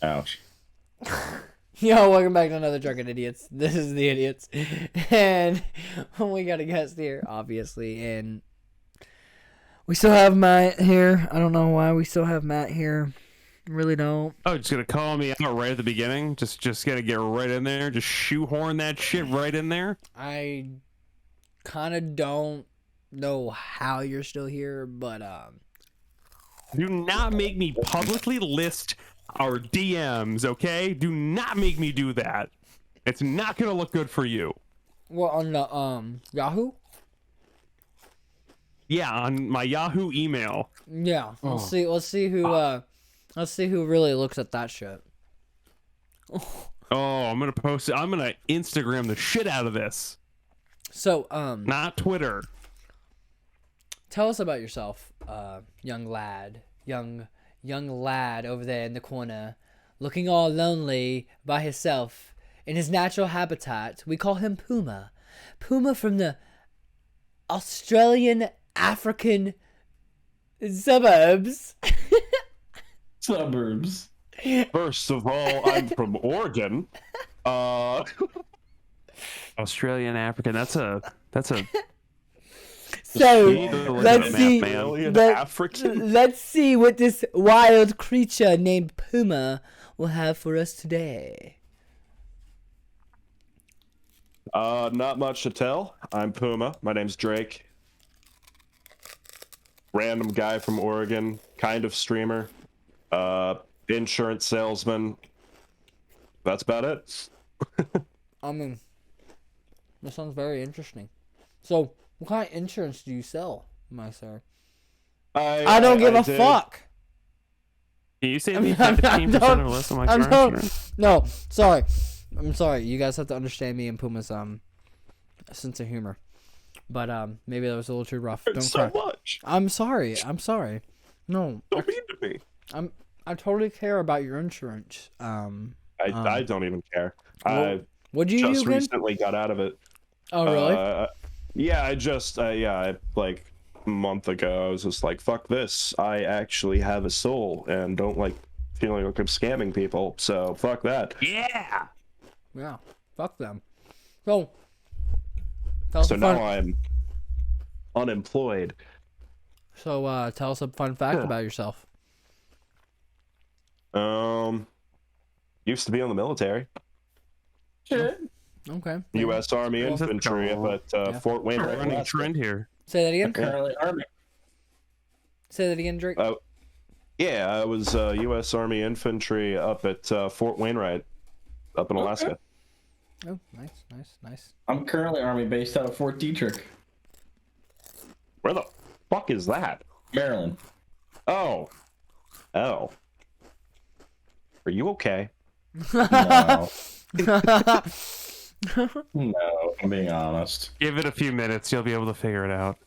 Ouch. Yo, welcome back to another Drunken Idiots. This is the Idiots. And we got a guest here, obviously. And we still have Matt here. I don't know why we still have Matt here. Really don't. Oh, just gonna call me out right at the beginning? Just gonna get right in there? Just shoehorn that shit right in there? I kind of don't know how you're still here, but Do not make me publicly list our DMs, okay? Do not make me do that. It's not gonna look good for you. what on the Yahoo? Yeah, on my Yahoo email. Yeah. Let's see who really looks at that shit. Oh, I'm gonna post it. I'm gonna Instagram the shit out of this. So Not Twitter. tell us about yourself, young lad, young lad over there in the corner, looking all lonely by himself in his natural habitat. We call him Puma. Puma from the Australian African suburbs. Suburbs. First of all, I'm from Oregon. Australian African. That's a So let's see. let's see what this wild creature named Puma will have for us today. Not much to tell. I'm Puma. My name's Drake. Random guy from Oregon, kind of streamer. Insurance salesman. That's about it. I mean, that sounds very interesting. So, what kind of insurance do you sell, my sir? I don't give a did. fuck. Can you say me 15% or less on my car insurance? No, sorry. I'm sorry. You guys have to understand me and Puma's sense of humor. But maybe that was a little too rough. Don't so cry. much. I'm sorry. No, Don't mean to me. I totally care about your insurance. I don't even care. What'd you just do again? recently got out of it. Oh, really? Yeah, I like a month ago, I was just like, fuck this. I actually have a soul and don't like feeling like I'm scamming people. So fuck that. Yeah. Yeah. Fuck them. So, tell us So a now fun, I'm unemployed. So, tell us a fun fact about yourself. Used to be in the military. Shit. Okay. U.S. Army Well, infantry that's at Fort Wayne. Running trend here. Say that again. Currently Army. Say that again, Drake. Yeah, I was U.S. Army infantry up at Fort Wainwright, up in Alaska. Oh, nice. I'm currently Army based out of Fort Detrick, Where the fuck is that? Maryland. Oh. Are you okay? No. No, I'm being honest. Give it a few minutes. You'll be able to figure it out.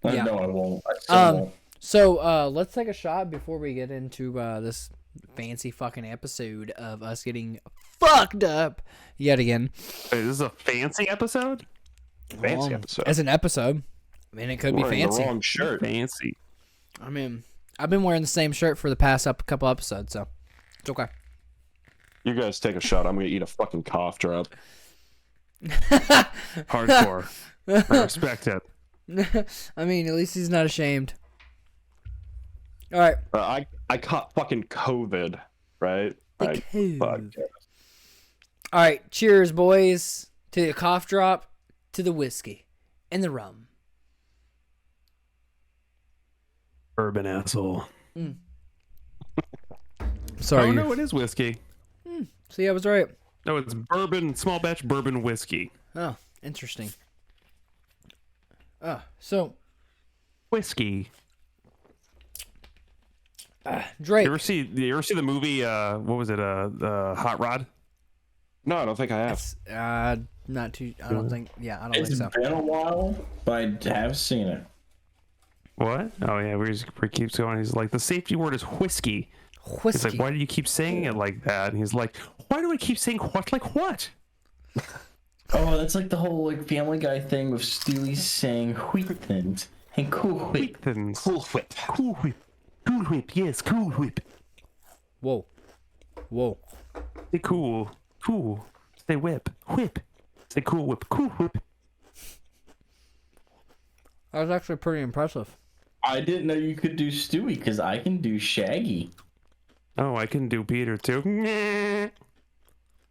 Yeah. No, I won't. I still won't. So, let's take a shot before we get into this fancy fucking episode of us getting fucked up yet again. Wait, this is a fancy episode? Fancy episode. As an episode. I mean, it could be Wearing fancy. the wrong shirt. Fancy. I mean, I've been wearing the same shirt for the past couple episodes, so it's okay. You guys take a shot. I'm gonna eat a fucking cough drop. Hardcore. I respect it. I mean, at least he's not ashamed. All right. I caught fucking COVID, right? Fuck. All right. Cheers, boys, to the cough drop, to the whiskey, and the rum. Urban asshole. Sorry. Oh, no, it is whiskey. See, I was right. No, it's bourbon, small batch bourbon whiskey. Oh, interesting. So Whiskey. Drake. You ever see the movie? What was it? Hot Rod. No, I don't think I have. Not too. I don't think. Yeah, I don't It's think so. been a while, but I have seen it. What? Oh yeah, where he keeps going. He's like, the safety word is whiskey. Whiskey. He's like, why do you keep saying it like that? And he's like, why do I keep saying what? Like what? Oh, that's like the whole like Family Guy thing with Steely saying wheat thins and cool whip. Thins. Cool whip. Cool whip. Cool whip. Yes, cool whip. Whoa. Whoa. Stay cool. Cool. Stay whip. Whip. Stay cool whip. Cool whip. That was actually pretty impressive. I didn't know you could do Stewie because I can do Shaggy. Oh, I can do Peter too. Nah.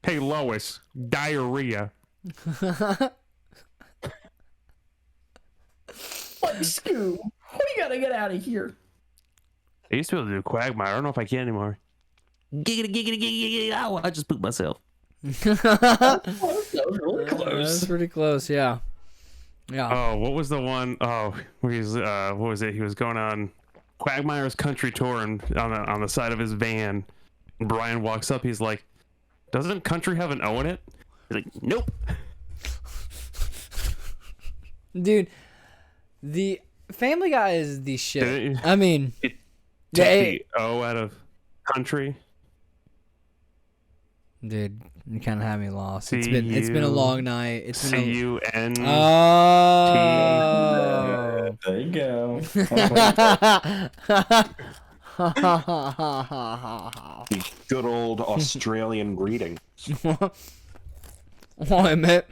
Hey, Lois. Diarrhea. What, Scoob? We gotta get out of here. I used to be able to do Quagmire. I don't know if I can anymore. Giggity, giggity, giggity. Ow, I just pooped myself. That was really That's close. pretty close, yeah. Yeah. Oh, what was the one? Oh, where he's what was it? He was going on Quagmire's country tour and on the side of his van. And Brian walks up. He's like, "Doesn't country have an O in it?" He's like, "Nope." Dude, the Family Guy is the shit. Did it- I mean, It yeah, take the O out of country. dude, you kind of have me lost. It's been a long night. It's been C-U-N. Oh. There you go. The good old Australian greeting. Why, mate?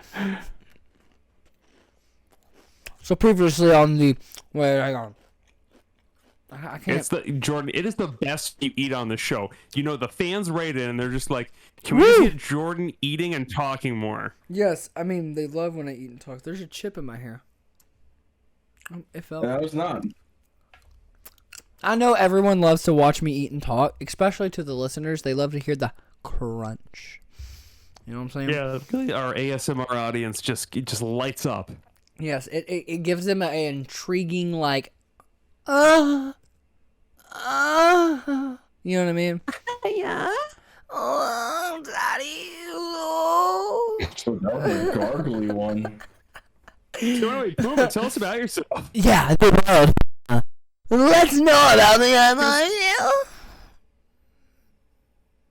So previously on the hang on. I can't. It's the Jordan. It is the best you eat on the show. You know, the fans rate it, and they're just like, "Can we just get Jordan eating and talking more?" Yes, I mean they love when I eat and talk. There's a chip in my hair. It felt. That was not. I know everyone loves to watch me eat and talk, especially to the listeners. They love to hear the crunch. You know what I'm saying? Yeah, really, our ASMR audience just lights up. Yes, it gives them an intriguing like, you know what I mean? Yeah. Oh, daddy. Oh. So that was a gargly one. So anyway, Puma, tell us about yourself. Yeah, they love. Let's know about the idea.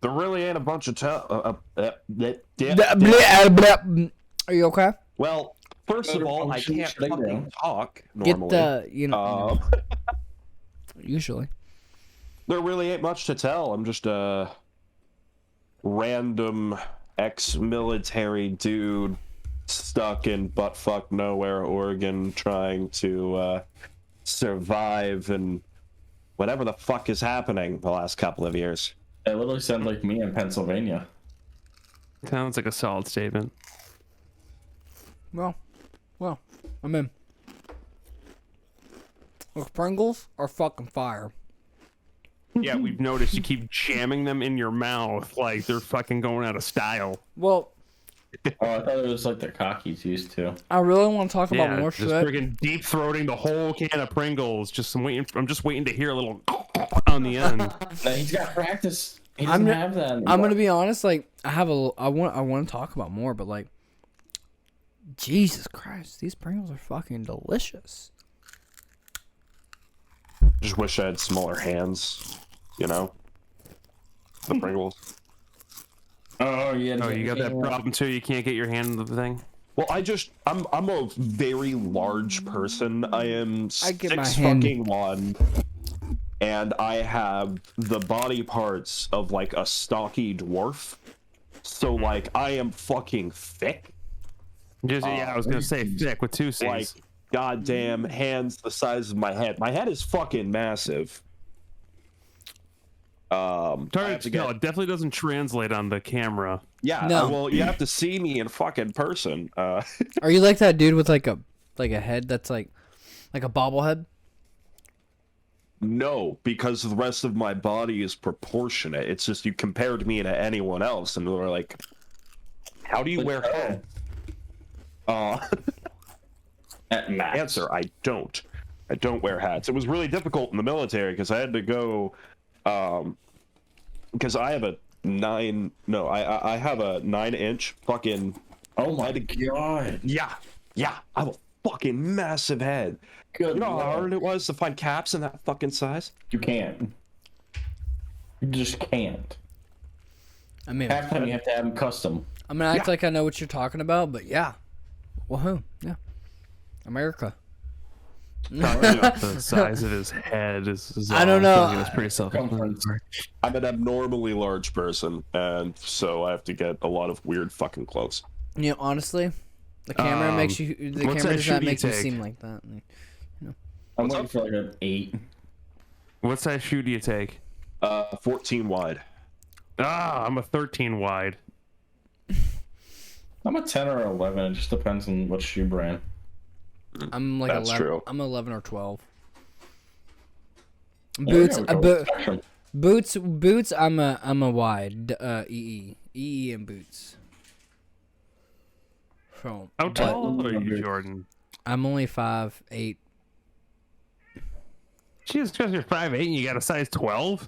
There really ain't a bunch of Are you okay? Well, first of all, I can't fucking talk normally. Get the usually. There really ain't much to tell. I'm just a random ex-military dude stuck in buttfuck nowhere, Oregon, trying to survive and whatever the fuck is happening the last couple of years. It literally sounded like me in Pennsylvania. Sounds like a solid statement. Well, I'm in. Look, Pringles are fucking fire. Yeah, we've noticed you keep jamming them in your mouth like they're fucking going out of style. Well, Oh, I thought it was like the cockies used to. I really want to talk about more just shit. freaking deep throating the whole can of Pringles. I'm just waiting to hear a little on the end. No, he's got practice. He doesn't have that anymore. I'm gonna be honest. Like, I want to talk about more, but like, Jesus Christ, these Pringles are fucking delicious. Just wish I had smaller hands, you know? The Pringles. Oh, yeah. Oh, you got that problem too? You can't get your hand in the thing? Well, I'm a very large person. I am I get my 6 hand- fucking 1, and I have the body parts of like a stocky dwarf. So like I am fucking thick. I was gonna say thick with 2 C's. Like goddamn hands the size of my head. My head is fucking massive. I have to No, it definitely doesn't translate on the camera. Yeah, No. well, you have to see me in fucking person. Are you like that dude with like a head that's like a bobblehead? No, because the rest of my body is proportionate. It's just you compared me to anyone else, and they're like, "How do you wear hats?" At max. Answer: I don't. I don't wear hats. It was really difficult in the military because I had to go. Because I have a 9. No, I have a 9-inch fucking. Oh my god. Yeah. I have a fucking massive head. Good You know how lord. hard it was to find caps in that fucking size? You can't. You just can't. I mean, Half time you have to have them custom. I'm gonna act like I know what you're talking about, but yeah. Woohoo! Yeah, America. Talking about the size of his head is I don't know. It was pretty self-explanatory. I'm an abnormally large person, and so I have to get a lot of weird fucking clothes. You know, honestly, the camera makes you. The what camera size does shoe not do you make you take? seem like that. I'm waiting for like an 8. What size shoe do you take? 14 wide. I'm a 13 wide. I'm a 10 or 11. It just depends on what shoe brand. I'm like That's 11. true. I'm 11 or 12. Yeah, Boots, we go with spectrum. boots. I'm a wide. EE and boots. So, How but tall are you, Jordan? I'm only 5'8". Jeez, because you're 5'8" and you got a size 12?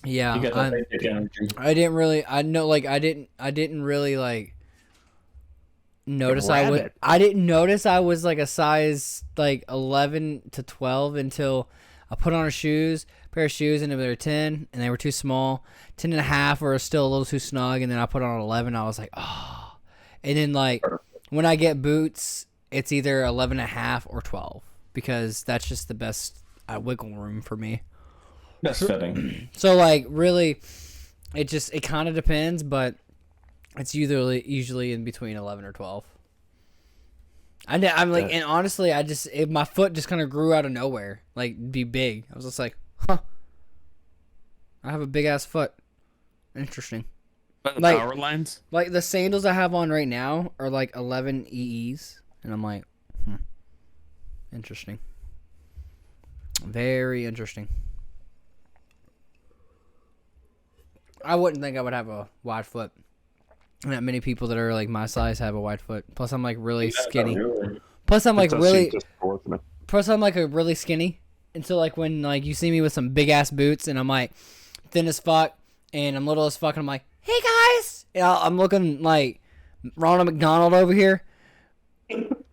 Yeah, You got that big energy. I didn't really. I know, like I didn't really like notice I was. Rabbit. I didn't notice I was like a size like 11 to 12 until I put on pair of shoes, and they were 10, and they were too small. 10 and a half were still a little too snug, and then I put on 11. I was like, oh. And then like when I get boots, it's either 11 and a half or 12 because that's just the best wiggle room for me. That's fitting. So like really, it kind of depends, but it's usually in between 11 or 12. I'm like, and honestly, my foot just kind of grew out of nowhere, like be big. I was just like, huh, I have a big ass foot. Interesting. The Like- power lines? Like the sandals I have on right now are like 11 EEs, and I'm like, interesting. Very interesting. I wouldn't think I would have a wide foot. Not many people that are like my size have a wide foot. Plus, I'm like really skinny. Plus, I'm like It does really. seem disproportionate. Plus, I'm like a really skinny. Until like when like you see me with some big ass boots, and I'm like thin as fuck, and I'm little as fuck, and I'm like, hey guys, I'm looking like Ronald McDonald over here.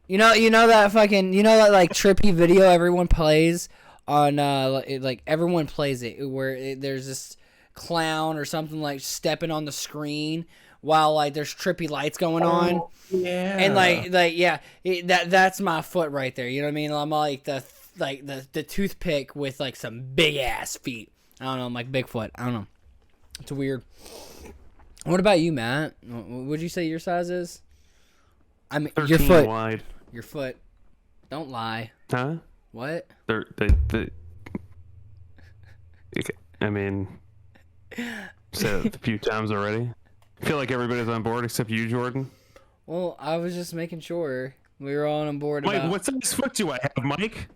You know that like trippy video everyone plays on like everyone plays it where there's this clown or something like stepping on the screen while like there's trippy lights going on. Yeah. And that's my foot right there. You know what I mean? I'm like the toothpick with like some big ass feet. I don't know. I'm like Bigfoot. I don't know. It's weird. What about you, Matt? What would you say your size is? I mean, 13 your foot. wide. Your foot. Don't lie. Huh? What? I mean, said it a few times already. I feel like everybody's on board except you, Jordan. Well, I was just making sure we were all on board. Mike, about... what size foot do I have, Mike?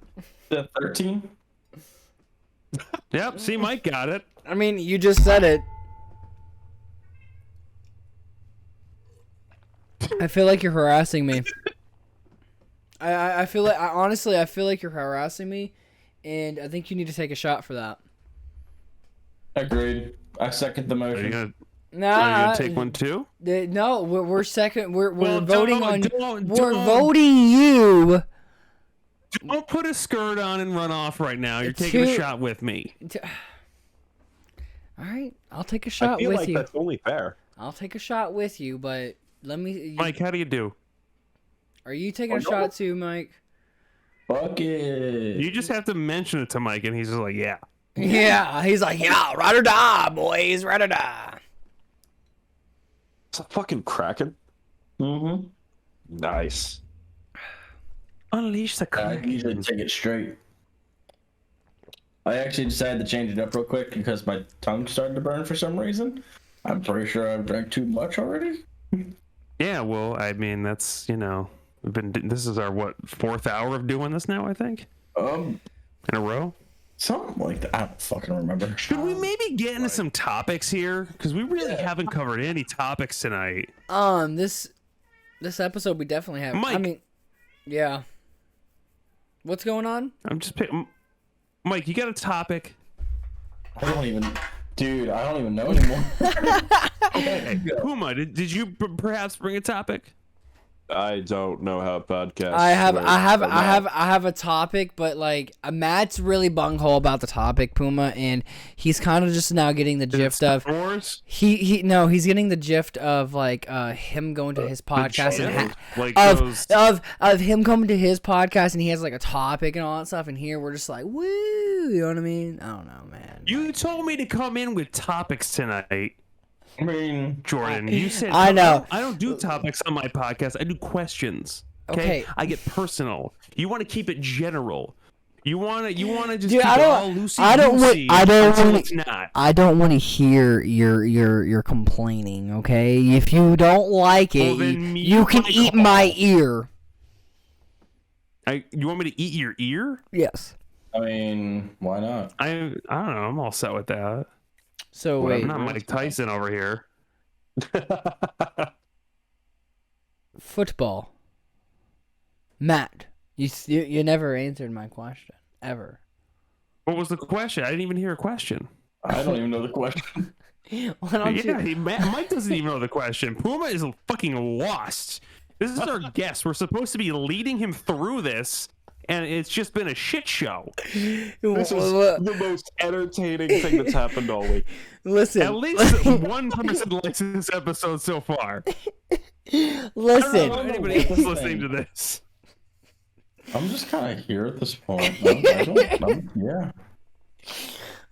13? Yep, see, Mike got it. I mean, you just said it. I feel like you're harassing me. I feel like honestly I feel like you're harassing me, and I think you need to take a shot for that. Agreed. I second the Are you motion. gonna, Nah, are you gonna take one too? No, we're second. We're Well, voting don't- on. don't- We're don't. voting you. Don't put a skirt on and run off right now. You're taking a Two- shot with me. All right, I'll take a I shot feel with like you. that's only fair. I'll take a shot with you, but let me. Mike, how do you do? Are you taking a shot too, Mike? Fuck it. You just have to mention it to Mike, and he's just like, yeah. Yeah, he's like, yeah, ride or die, boys, ride or die. It's a fucking Kraken. Mm-hmm. Nice. Unleash the I Kraken. usually take it straight. I actually decided to change it up real quick because my tongue started to burn for some reason. I'm pretty sure I've drank too much already. Yeah, well, I mean, that's, this is our, 4th hour of doing this now, I think? In a row? Something like that. I don't fucking remember. Should we maybe get into some topics here? Because we really haven't covered any topics tonight. This episode we definitely have. Mike. I mean, yeah. What's going on? Mike, you got a topic? I don't even know anymore. Hey, Puma, did you perhaps bring a topic? I don't know how podcasts. I have work, I have but I have I have a topic, but like Matt's really bunghole about the topic, Puma, and he's kind of just now getting the gist of Wars? he's getting the gist of like him going to his podcast and Like those. of him coming to his podcast, and he has like a topic and all that stuff, and here we're just like woo, you know what I mean? I don't know, man. You told me to come in with topics tonight. I mean, Jordan, you said I know. I don't do topics on my podcast. I do questions. Okay. I get personal. You want to keep it general. You want to just Dude, keep I it don't- all loosey I don't want- goosey I don't until want- it's not. I don't want to hear your complaining, okay? If you don't like it, Well, then you can mute eat my my call. ear. You want me to eat your ear? Yes. I mean, why not? I don't know. I'm all set with that. So I'm wait, not Mike Tyson over here. football. Matt, you never answered my question ever. What was the question? I didn't even hear a question. I don't even know the question. Why don't you? Mike doesn't even know the question. Puma is fucking lost. This is our guest. We're supposed to be leading him through this, and it's just been a shit show. This is the most entertaining thing that's happened all week. Listen, At least one person likes this episode so far. I don't listen. know if anybody else is listening to this. I'm just kind of here at this point. Yeah.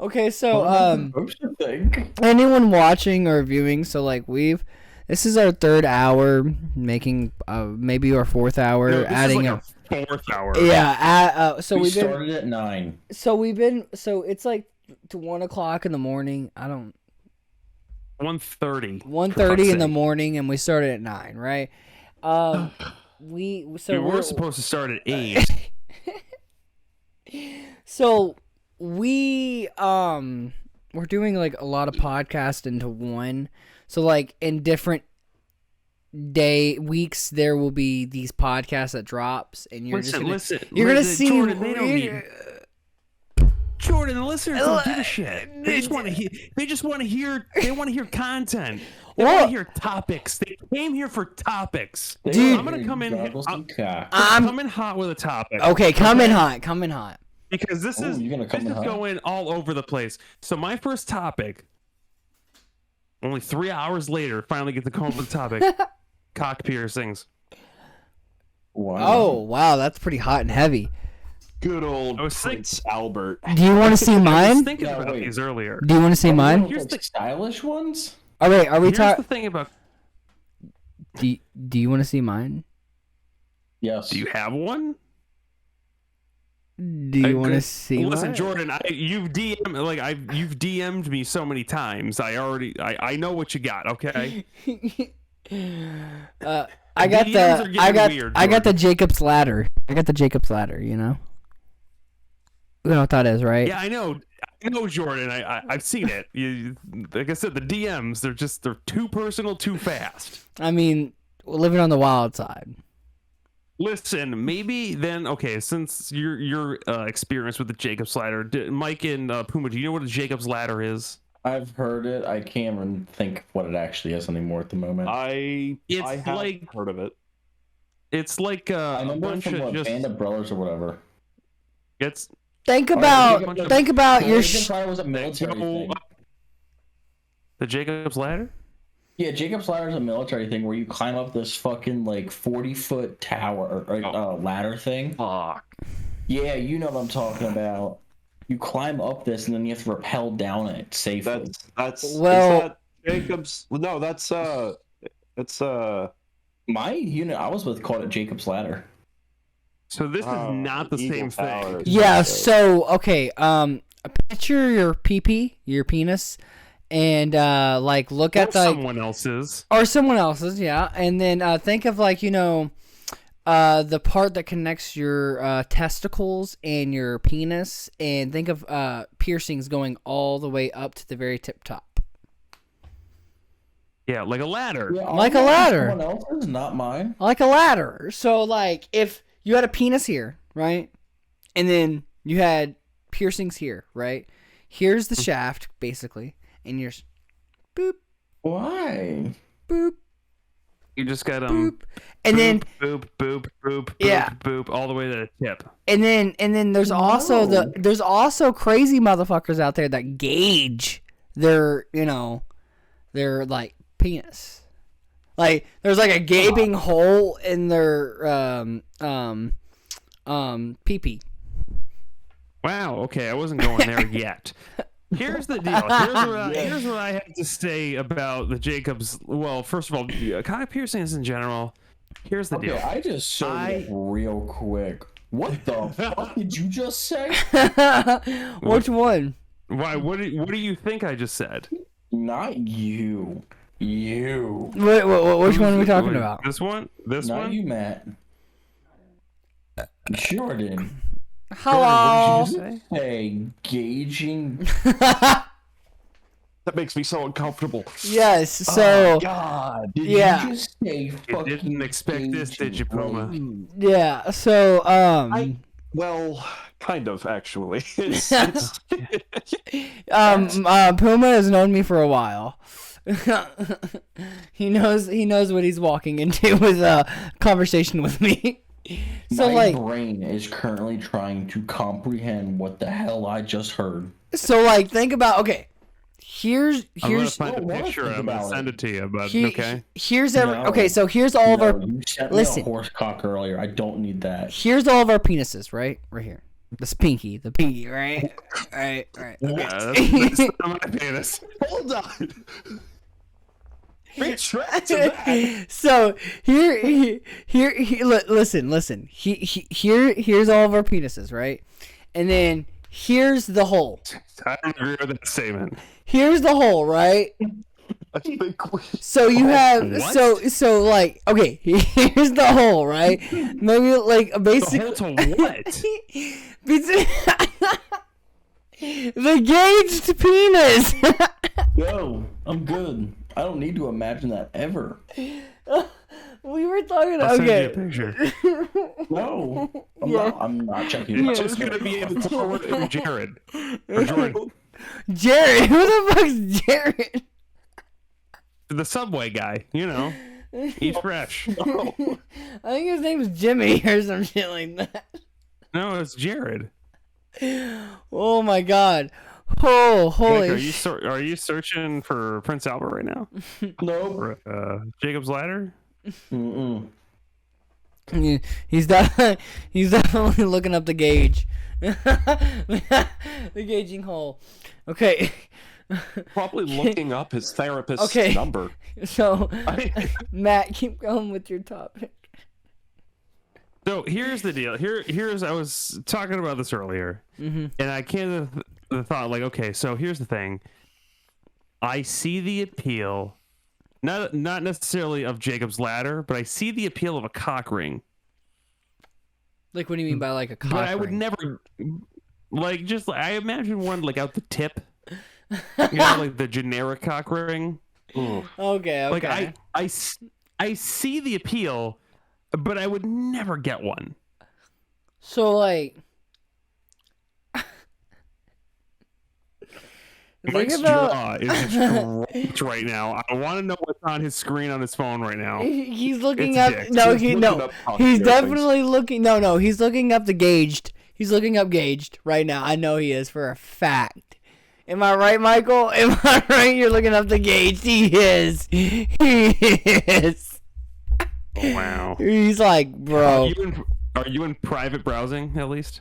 Okay, so Supposed to think. anyone watching or viewing, so like this is our third hour, making maybe our fourth hour, No, this adding is like a fourth hour. yeah. So We we've been started at 9. so it's like to 1 o'clock in the morning. 1:30. 1:30 in the morning, and we started at 9, right? We We're supposed to start at 8. So we're doing like a lot of podcasts into one. So like in different weeks there will be these podcasts that drops, and you're Listen. you're gonna see Jordan, they don't need. Jordan, the listeners don't give a shit. They just want to hear. They just want to hear. They want to hear content. They want to hear topics. They came here for topics. Dude. I'm gonna come in. I'm coming hot with a topic. Okay, come in hot. Because this is you're gonna come in hot? going all over the place. So my first topic, only 3 hours later, finally get to come up with a topic: cock piercings. Wow. Oh wow, that's pretty hot and heavy. Good old I was Prince Albert. Do you want to see I was mine? thinking Yeah, about wait. these earlier. Do you want to see mine? Here's the- stylish ones. All right, are we Here's the talking? thing about. Do you want to see mine? Yes. Do you have one? Do you want to see? Listen, mine? Jordan, you've DM'd me so many times. I know what you got. Okay. I got DMs are the getting weird, I got the Jordan. Jacob's ladder. I got the Jacob's ladder. You know. You know what that is, right? Yeah, I know, Jordan. I've seen it. Like I said, the DMs they're too personal, too fast. I mean, we're living on the wild side. Listen, maybe then. Okay, since your experience with the Jacob's ladder, Mike and Puma, do you know what a Jacob's ladder is? I've heard it. I can't even think what it actually is anymore at the moment. I It's have like heard of it. it's like I a remember bunch from of just. Band of Brothers or whatever. It's Think Alright, about Jacob- your. Jacob's Ladder was a military thing. the Jacob's ladder. Yeah, Jacob's Ladder is a military thing where you climb up this fucking like 40-foot tower or ladder thing. Fuck. Yeah, you know what I'm talking about. You climb up this and then you have to rappel down it safely. That's Well- is that Jacob's. No, that's My unit I was with called it Jacob's Ladder. So this is not the Eagle same Tower. thing. Yeah. So okay. Picture your pee, your penis, and like look Or at the someone else's. or someone else's. Yeah, and then think of like the part that connects your testicles and your penis, and think of piercings going all the way up to the very tip top. Yeah, like a ladder. Yeah, Like a I'll ladder. Someone else's, not mine. Like a ladder. So like if you had a penis here, right? And then you had piercings here, right? Here's the shaft, basically. And you're boop, Why? boop. You just got and then boop, boop, boop, Yeah. boop, boop, all the way to the tip. and then there's also there's also crazy motherfuckers out there that gauge their their like penis. Like there's like a gaping hole in their pee-pee. Wow. Okay, I wasn't going there yet. Here's the deal. Here's what I have to say about the Jacobs. Well, first of all, cock piercings in general. Here's the deal. I just showed it real quick. What the fuck did you just say? Which one? Why? What do you think I just said? Not you. You. Which one are we talking about? This one? This Not one? you, Matt. Jordan. Hello. What did you say? Hey, gauging. That makes me so uncomfortable. Yes. So God. Did Yeah. you just say You fucking didn't expect this, did you, Puma? yeah. So Well, kind of actually. It's, Puma has known me for a while. he knows what he's walking into with a conversation with me. So My like brain is currently trying to comprehend what the hell I just heard. think about here's I'm gonna find a what I picture. think I'm gonna about send it. it to you, but he- okay. here's No. so here's all of our You sent me listen. a horse cock earlier. I don't need that. Here's all of our penises, right here. The pinky, right? Right. That's not my penis. hold on. Retract that. So here, listen. Here's all of our penises, right? And then here's the hole. I don't agree with that statement. Here's the hole, right? I think we... So you have what? so like okay, here's the hole, right? Maybe like The basic. hole to what? The gauged penis. Yo, I'm good. I don't need to imagine that ever. We were talking. I'll send you a Okay. picture. No, I'm not checking. It's just gonna be able to forward it to Jared. Or Jordan. Jared, who the fuck's Jared? The Subway guy, Eat fresh. I think his name's Jimmy or some shit like that. No, it's Jared. Oh my god. Oh, holy Nick, are you searching for Prince Albert right now? No. Or, Jacob's Ladder? Mm-mm. He's definitely looking up the gauge. The gauging hole. Okay. Probably looking up his therapist's Okay. number. So, Matt, keep going with your topic. So here's the deal. I was talking about this earlier, and I kind of thought like, okay, so here's the thing. I see the appeal, not necessarily of Jacob's Ladder, but I see the appeal of a cock ring. Like, what do you mean by like a cock But I would ring? never, I imagine one like out the tip, like the generic cock ring. Okay. Like I see the appeal, but I would never get one. So like. Mike's jaw is just right now. I want to know what's on his screen on his phone right now. He's looking It's up. dick. No, He's looking up cock he's piercings. definitely looking. No, he's looking up the gauged. He's looking up gauged right now. I know he is for a fact. Am I right, Michael? Am I right? You're looking up the gauged. He is. He is. Wow. He's like, bro. Are you in private browsing at least?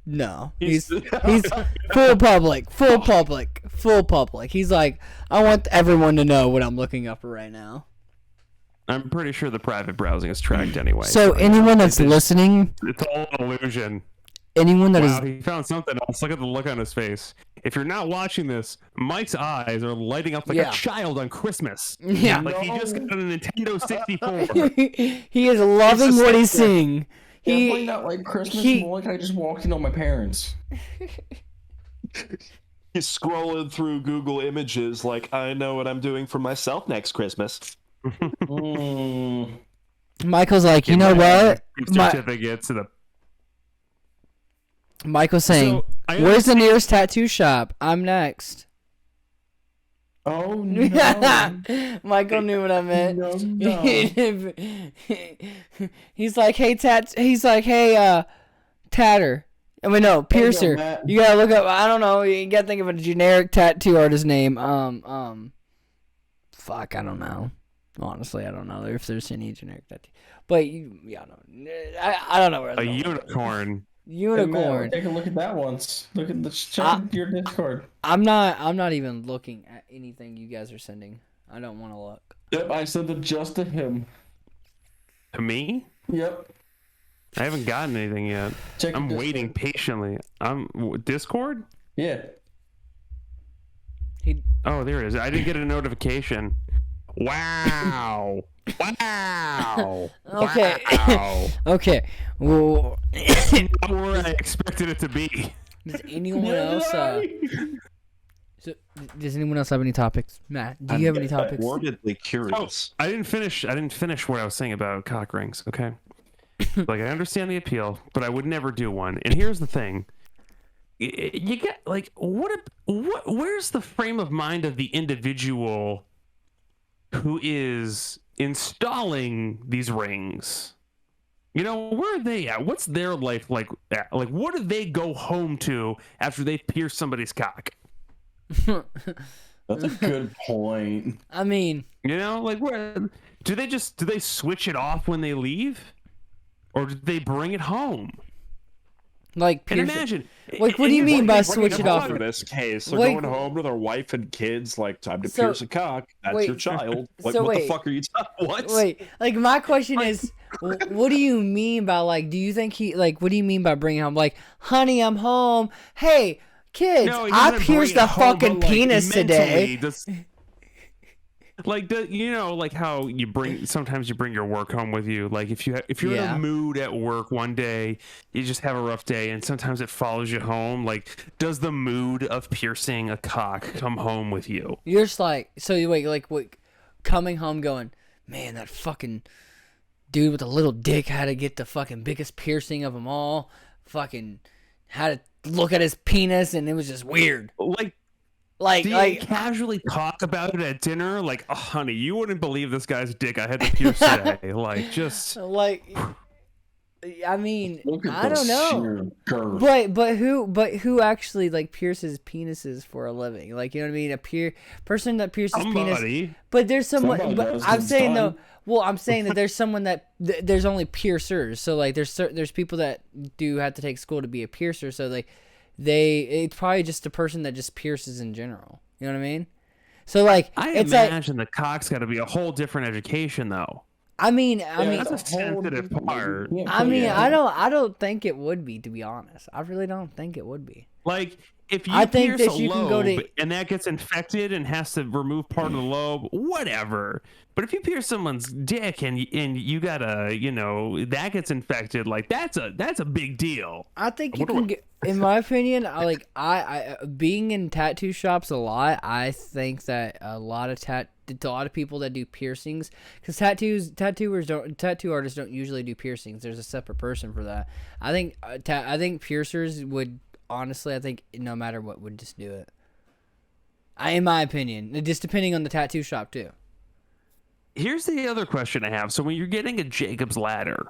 No, he's full public. He's like, I want everyone to know what I'm looking up right now. I'm pretty sure the private browsing is tracked anyway. So anyone that's listening, It's all an illusion. anyone that is Wow, he found something else. Look at the look on his face. If you're not watching this, Mike's eyes are lighting up like Yeah. a child on Christmas. Yeah. Like he just got a Nintendo 64. he is loving what he's seeing. Definitely not like Christmas. More like I just walked in on my parents. He's scrolling through Google Images like, I know what I'm doing for myself next Christmas. Michael's like, you know what? Certificates to the. Michael's saying, So, I where's the nearest tattoo shop? I'm next. Oh no. Michael knew what I meant. No. He's like, hey, Tatter. I mean, no, Piercer. Matt. You gotta look up. I don't know. You gotta think of a generic tattoo artist name. Fuck, I don't know. Honestly, I don't know if there's any generic tattoo. But yeah, I don't know where. A unicorn. Unicorn. Take a look at that once. Look at check your Discord. I'm not even looking at anything you guys are sending. I don't want to look. Yep, I sent it just to him. To me? Yep. I haven't gotten anything yet. Check I'm Discord. waiting patiently. Discord? Yeah. Oh, there it is. I didn't get a notification. Wow. Wow. Okay. Wow. Okay. Well, Not where I expected it to be. does anyone else? Does anyone else have any topics? Matt, do you have any topics? Morbidly curious. I didn't finish what I was saying about cock rings, okay? Like, I understand the appeal, but I would never do one. And here's the thing. You get, like, where's the frame of mind of the individual who is installing these rings? You know, where are they at? What's their life like at? Like, what do they go home to after they pierce somebody's cock? That's a good point. I mean, You know, like, where do they switch it off when they leave? Or do they bring it home? like, And Pierce, imagine. like, what do you mean by switch it off? In this case, they're Wait. going home to their wife and kids. Like, time to So- pierce a cock. That's wait. your child. Like, So what wait. the fuck are you talking? What? Wait, like, my question is, what do you mean by, like, do you think what do you mean by bringing home? Like, honey, I'm home. Hey, kids, No, he I doesn't pierced bring the it home, but, fucking like, penis today. mentally, like, you know, like how sometimes you bring your work home with you. Like, if you're in Yeah. a mood at work one day, you just have a rough day, and sometimes it follows you home. Like, does the mood of piercing a cock come home with you? You're just like, so you wait, like, what, coming home going, man, that fucking dude with the little dick had to get the fucking biggest piercing of them all. Fucking had to look at his penis, and it was just weird. Like, do you Like, casually talk about it at dinner? Like, oh, honey, you wouldn't believe this guy's dick I had to pierce today. Like, just I mean, Look at I the don't know. sheer curve. But who actually like pierces penises for a living? Like, you know what I mean? A person that pierces penis. somebody. But there's someone. Somebody But does, I'm it's saying done. though. Well, I'm saying that there's someone that there's only piercers. So like there's people that do have to take school to be a piercer. So like it's probably just a person that just pierces in general. You know what I mean? So like I it's like imagine the cock's got to be a whole different education, though. I mean that's a sensitive part. I don't think it would be, to be honest. I really don't think it would be. Like, if you I think pierce that a you can lobe go to- and that gets infected and has to remove part of the lobe, whatever. But if you pierce someone's dick and you gotta, you know, that gets infected, like that's a big deal. I think you can get, in my opinion, I being in tattoo shops a lot, I think that a lot of people that do piercings, because tattoo artists don't usually do piercings. There's a separate person for that. I think piercers would, honestly, I think no matter what would just do it. In my opinion, just depending on the tattoo shop too. Here's the other question I have. So when you're getting a Jacob's ladder,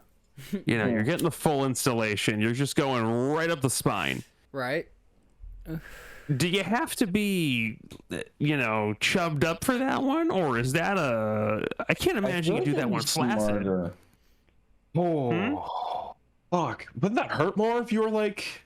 you know, you're getting the full installation, you're just going right up the spine. Right. Do you have to be, you know, chubbed up for that one? Or is that I can't imagine you do that one flaccid. Oh, fuck. Wouldn't that hurt more if you were like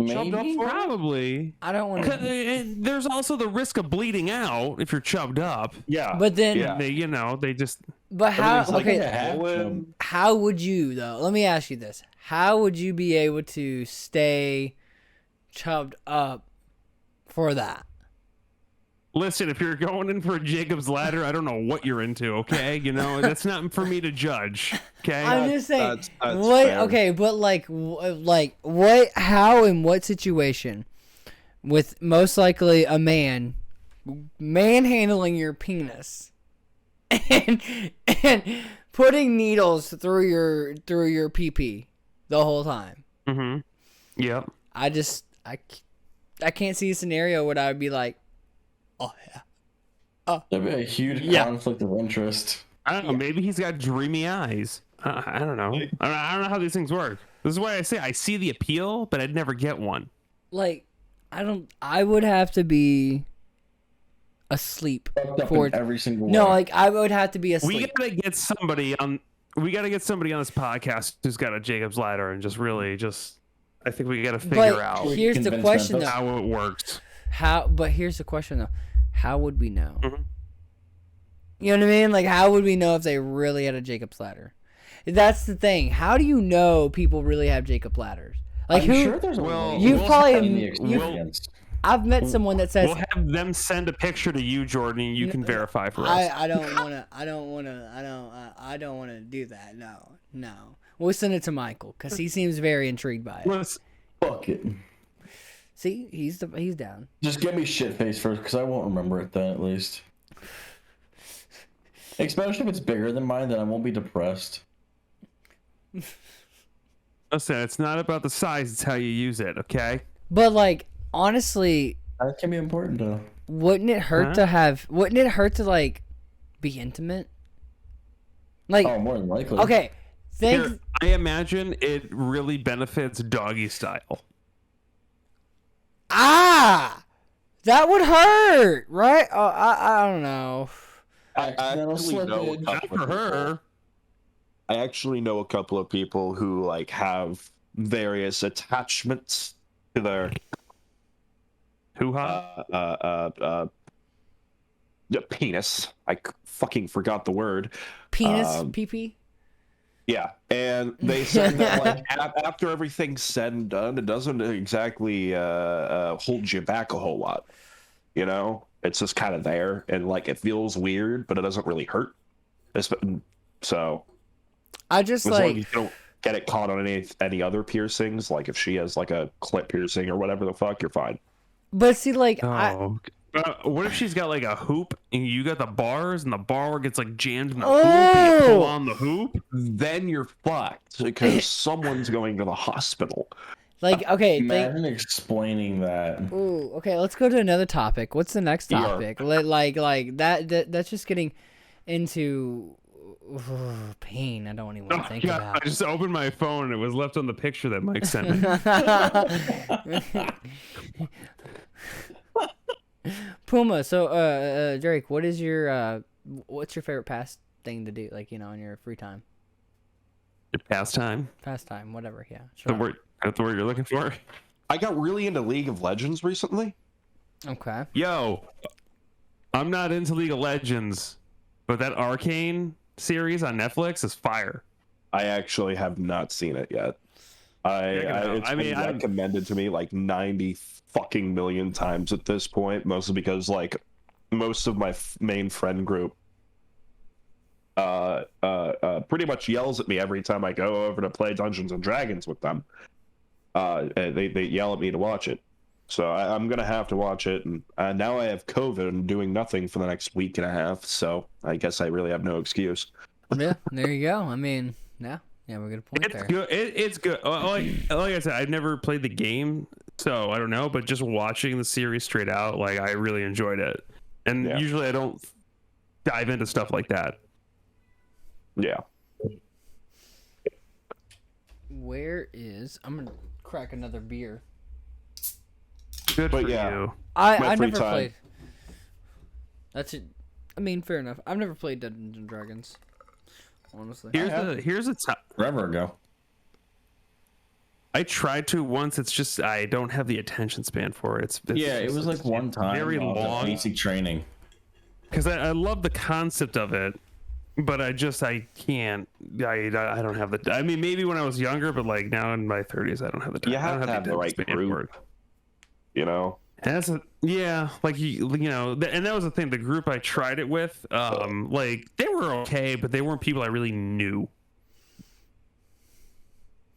chubbed up Maybe. for it? Probably. I don't want to. There's also the risk of bleeding out if you're chubbed up. Yeah. But then, Yeah. They, you know, they just. but how? It's like Okay. a half them. How would you though? Let me ask you this: how would you be able to stay chubbed up for that? Listen, if you're going in for a Jacob's ladder, I don't know what you're into, okay? You know, that's not for me to judge, okay? I'm just saying. that's What? fair. Okay, but like what? How? In what situation? With most likely a man manhandling your penis and putting needles through your pee the whole time. Mm-hmm. Yep. I can't see a scenario where I would be like, oh yeah, That'd be a huge Yeah. conflict of interest. I don't know. Maybe he's got dreamy eyes. I don't know. I don't know how these things work. This is why I say I see the appeal, but I'd never get one. Like, I would have to be asleep Fucked up for in every single No, way. like I would have to be asleep. We gotta get somebody on. We gotta get somebody on this podcast who's got a Jacob's ladder and just really just. I think we gotta figure But out here's the Convince question Memphis. though. how it works. But here's the question though. How would we know? Mhm. You know what I mean? Like, how would we know if they really had a Jacob's ladder? That's the thing. How do you know people really have Jacob ladders? Like, I'm who? sure there's a Well, way You've to probably- gain the you've- experience. I've met someone that says, We'll have them send a picture to you, Jordan, and you can verify for us. I don't want to do that. No. We'll send it to Michael because he seems very intrigued by it. Listen, Fuck it. See, he's down. Just get me shit face first, because I won't remember it then, at least. Especially if it's bigger than mine, then I won't be depressed. listen, it's not about the size; it's how you use it. Okay. But like, honestly, That can be important, though. wouldn't it hurt Huh? to have? Wouldn't it hurt to like be intimate? Like, Oh, more than likely. okay, think. Here, I imagine it really benefits doggy style. That would hurt, right? Oh, I don't know. Accidental actually know a slippage. Not couple for of people- her. I actually know a couple of people who like have various attachments to their Hoo ha. penis. Fucking forgot the word. Penis, pee. Yeah, and they said that like after everything's said and done, it doesn't exactly hold you back a whole lot. You know, it's just kind of there, and like it feels weird, but it doesn't really hurt. So I just as long as like you don't get it caught on any other piercings, like if she has like a clit piercing or whatever the fuck, you're fine. but see, like Oh. What if she's got like a hoop and you got the bars and the bar gets like jammed in the hoop and you pull Oh! on the hoop? Then you're fucked because someone's going to the hospital. like okay, Imagine explaining that. ooh, okay, let's go to another topic. What's the next ER. topic? Like that's just getting into pain. I don't even want to think God, about. I just opened my phone and it was left on the picture that Mike sent me. Puma. So, Drake, what's your favorite thing to do? Like, in your free time, Pastime. pastime, whatever. Yeah, The sure. word, that's the word you're looking for? I got really into League of Legends recently. Okay. Yo, I'm not into League of Legends, but that Arcane series on Netflix is fire. I actually have not seen it yet. It's been recommended to me like 90 fucking million times at this point, mostly because like most of my main friend group pretty much yells at me every time I go over to play Dungeons and Dragons with them. They yell at me to watch it, so I'm gonna have to watch it. And now I have COVID and doing nothing for the next week and a half, so I guess I really have no excuse. Yeah, there you go. I mean, yeah, we're good point It's there. good. It's good. Like I said, I've never played the game, so I don't know. But just watching the series straight out, like I really enjoyed it. And Yeah. usually I don't dive into stuff like that. Yeah. I'm gonna crack another beer. Good But for yeah. you. I My free never time. played. That's it. I mean, fair enough. I've never played Dungeons and Dragons. Honestly. Here's a time. Forever ago. I tried to once. It's just I don't have the attention span for it. It's Yeah, it was like one time. very on the long. Basic training. Because I love the concept of it, but I can't. I don't have the. I mean, maybe when I was younger, but like now in my 30s, I don't have the time. You I have don't to have the right attention span for group. it. You know. And like you know, and that was the thing. The group I tried it with, like they were okay, but they weren't people I really knew.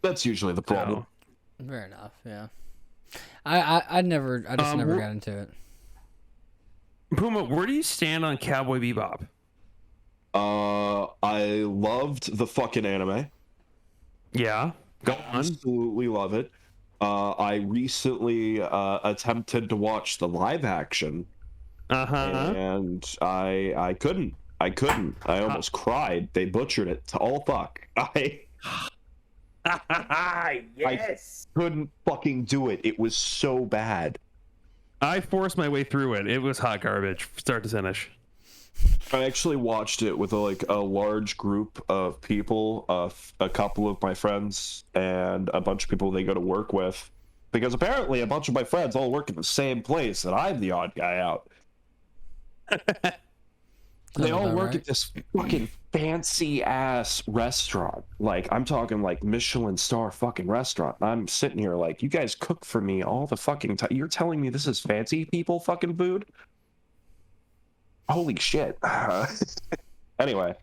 That's usually the problem. So, Fair enough. Yeah. I never wh- got into it. Puma, where do you stand on Cowboy Bebop? I loved the fucking anime. Yeah, go on. Absolutely love it. I recently attempted to watch the live action, And I couldn't. I almost cried. They butchered it. Oh fuck. Yes. I couldn't fucking do it. It was so bad. I forced my way through it. It was hot garbage, start to finish. I actually watched it with a large group of people, a couple of my friends, and a bunch of people they go to work with. Because apparently a bunch of my friends all work in the same place, and I'm the odd guy out. They all work at this fucking fancy ass restaurant. Like, I'm talking like Michelin star fucking restaurant. I'm sitting here like, you guys cook for me all the fucking time. You're telling me this is fancy people fucking food? Holy shit. Anyway.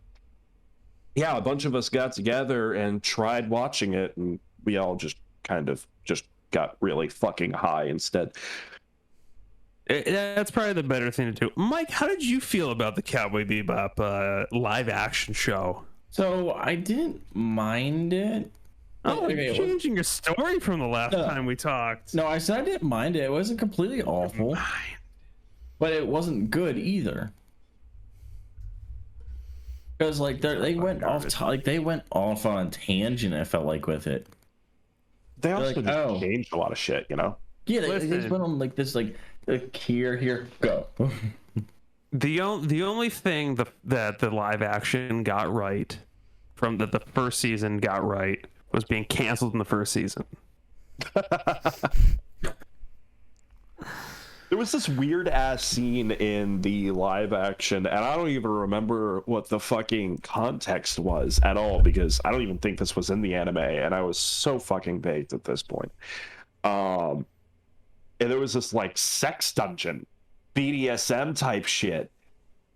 Yeah, a bunch of us got together and tried watching it, and we all just kind of just got really fucking high instead. That's probably the better thing to do. Mike, how did you feel about the Cowboy Bebop live action show? So I didn't mind it. Oh, you're changing your story from the last time we talked. No, I said I didn't mind it. It wasn't completely awful, but it wasn't good either. Because like they went off on a tangent. I felt like with it. They also like, just changed a lot of shit, you know. Yeah, they just went on like this like here go. The only thing that the live action got right from the first season got right was being canceled in the first season. There was this weird ass scene in the live action, and I don't even remember what the fucking context was at all, because I don't even think this was in the anime, and I was so fucking baked at this point. And there was this like sex dungeon, BDSM type shit.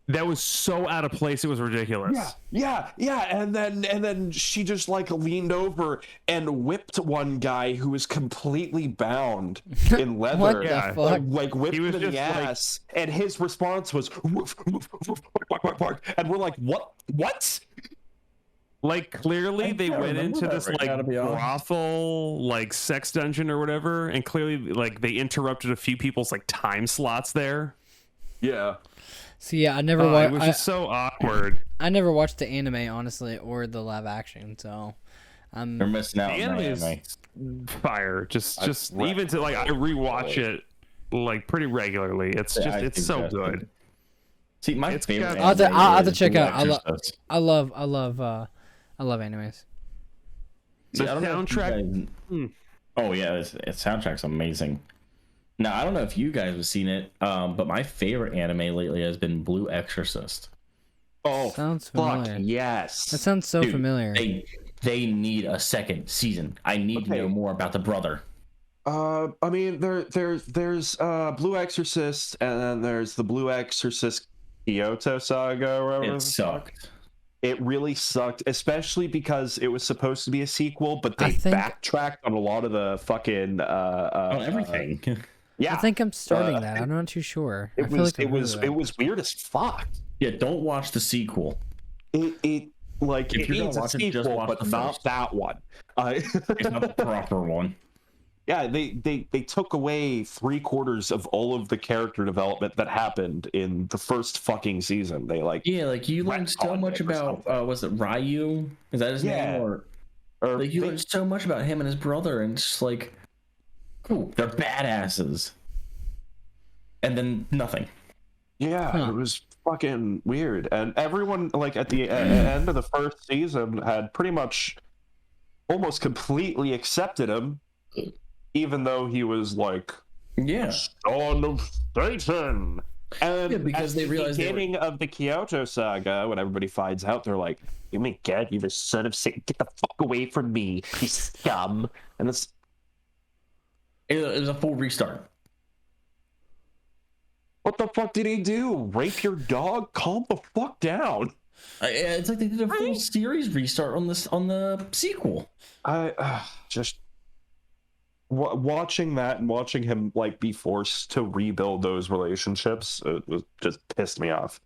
That was so out of place, it was ridiculous. Yeah. And then she just like leaned over and whipped one guy who was completely bound in leather. What the fuck? Like whipped He was him in the just, like- ass, and his response was woof, woof, woof, bark, bark, bark. And we're like, what? Like, clearly they can't went remember into that this right now, to be honest. brothel, like sex dungeon or whatever, and clearly like they interrupted a few people's like time slots there. Yeah. So yeah, I never It was watched. just so awkward. I never watched the anime, honestly, or the live action. So I'm They're missing out The on anime the anime. is fire. Just even to like I rewatch it like pretty regularly. It's Yeah, just I it's think so that's good. See, my It's favorite. got- I'll have to is check Blue out. Exorcist. I love animes. The See, I don't know if you soundtrack. guys- Oh yeah, its soundtrack's amazing. Now I don't know if you guys have seen it, but my favorite anime lately has been Blue Exorcist. Oh, Sounds fuck familiar. yes. That sounds so Dude, familiar. They need a second season. I need to know more about the brother. I mean, there's Blue Exorcist, and then there's the Blue Exorcist Kyoto saga or whatever. It sucked. It really sucked, especially because it was supposed to be a sequel, but they backtracked on a lot of the fucking On everything. Yeah, I think I'm starting that. I'm not too sure. It was weird as fuck. Yeah, don't watch the sequel. It like If it you're gonna needs a watch it, just sequel, watch but the not first. that one. It's not the proper one. Yeah, they took away 3/4 of all of the character development that happened in the first fucking season. They like Yeah, like you learned so retconned much it or about was it Ryu? Is that his name? Or like you learned so much about him and his brother, and it's just like, cool, they're badasses. And then nothing. Yeah, it was fucking weird. And everyone, like, at the end of the first season had pretty much almost completely accepted him, even though he was, like, Yeah. son of Satan. And Yeah, because at they the realized beginning of the Kyoto saga, when everybody finds out, they're like, "Oh my god, you're the son of Satan! Get the fuck away from me, you scum!" And it's It was a full restart. what the fuck did he do? Rape your dog? Calm the fuck down. It's like they did a full series restart on the sequel. I just watching that and watching him like be forced to rebuild those relationships, it was just pissed me off.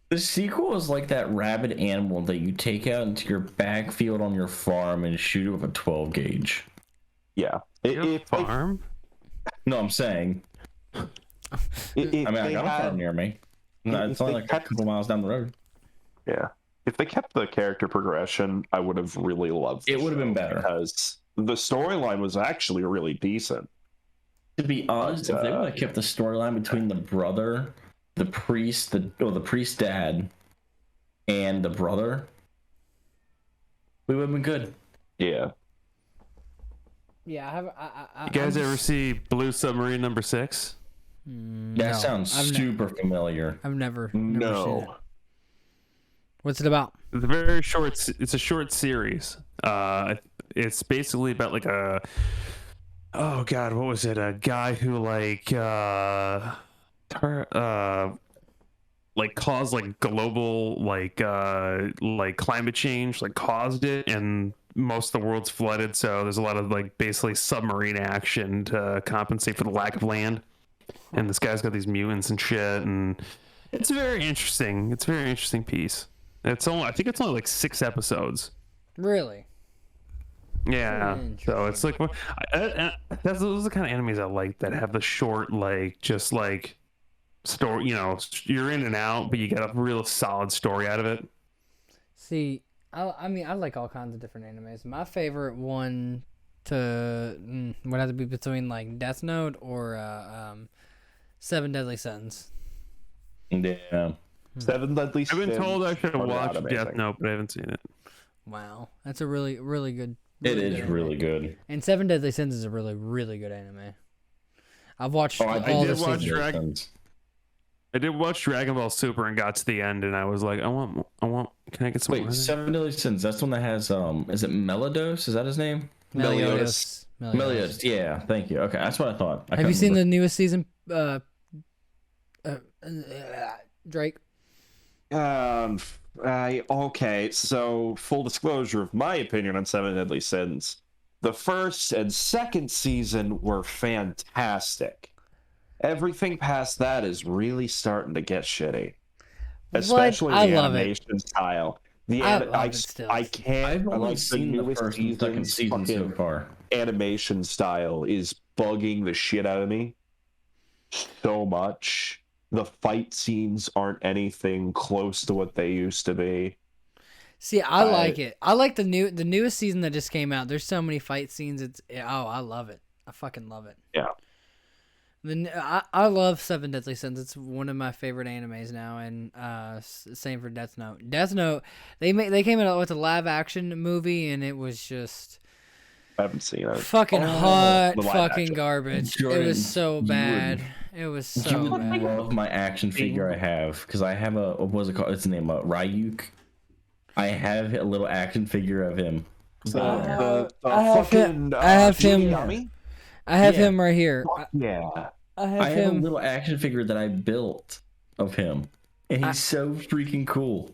The sequel is like that rabid animal that you take out into your backfield on your farm and shoot it with a 12 gauge. Yeah, Your farm? No, I'm saying. I mean, I got a farm near me. No, it's only like a couple miles down the road. Yeah. If they kept the character progression, I would have really loved it. Would have been better because the storyline was actually really decent. To be honest, if they would have kept the storyline between the brother, the priest, the priest dad, and the brother, we would have been good. Yeah. Yeah, I have. You guys ever see Blue Submarine #6? That sounds super familiar. I've never seen it. What's it about? It's a very short. It's a short series. It's basically about like a. Oh God, what was it? A guy who like caused like global like climate change, like caused it, and most of the world's flooded. So there's a lot of like basically submarine action to compensate for the lack of land. And this guy's got these mutants and shit, and it's very interesting. It's a very interesting piece. I think it's only like 6 episodes. Really? Yeah. So it's like, those are the kind of animes I like that have the short, like, just like story. You know, you're in and out, but you get a real solid story out of it. See, I mean, I like all kinds of different animes. My favorite one would have to be between like Death Note or 7 Deadly Sins. Yeah. 7 Deadly Sins. I've been told I should watch Death Note, but I haven't seen it. Wow, that's a really, really good. It is really good. And 7 Deadly Sins is a really, really good anime. I've watched all I the did watch seasons. I did watch Dragon Ball Super and got to the end, and I was like, I want. Can I get some? Wait, 7 Deadly Sins. That's the one that has is it Meliodas? Is that his name? Meliodas. Meliodas. Yeah, thank you. Okay, that's what I thought. Have you seen the newest season? Drake. Okay, so full disclosure of my opinion on 7 Deadly Sins. The first and second season were fantastic. Everything past that is really starting to get shitty. Especially the animation style. I can't. I've only like seen the first and second season so far. Animation style is bugging the shit out of me so much. The fight scenes aren't anything close to what they used to be. See, I like it. I like the newest season that just came out. There's so many fight scenes. I love it. I fucking love it. Yeah. I love 7 Deadly Sins. It's one of my favorite animes now, and same for Death Note. Death Note, they came out with a live action movie, and it was just I haven't seen it. Fucking hot, fucking garbage. Jordan, it was so bad. It was so bad. I love my action figure I have because I have a what was it called? It's the name Ryuk. I have a little action figure of him. I have him. I have him right here. Yeah. I have a little action figure that I built of him, and he's so freaking cool.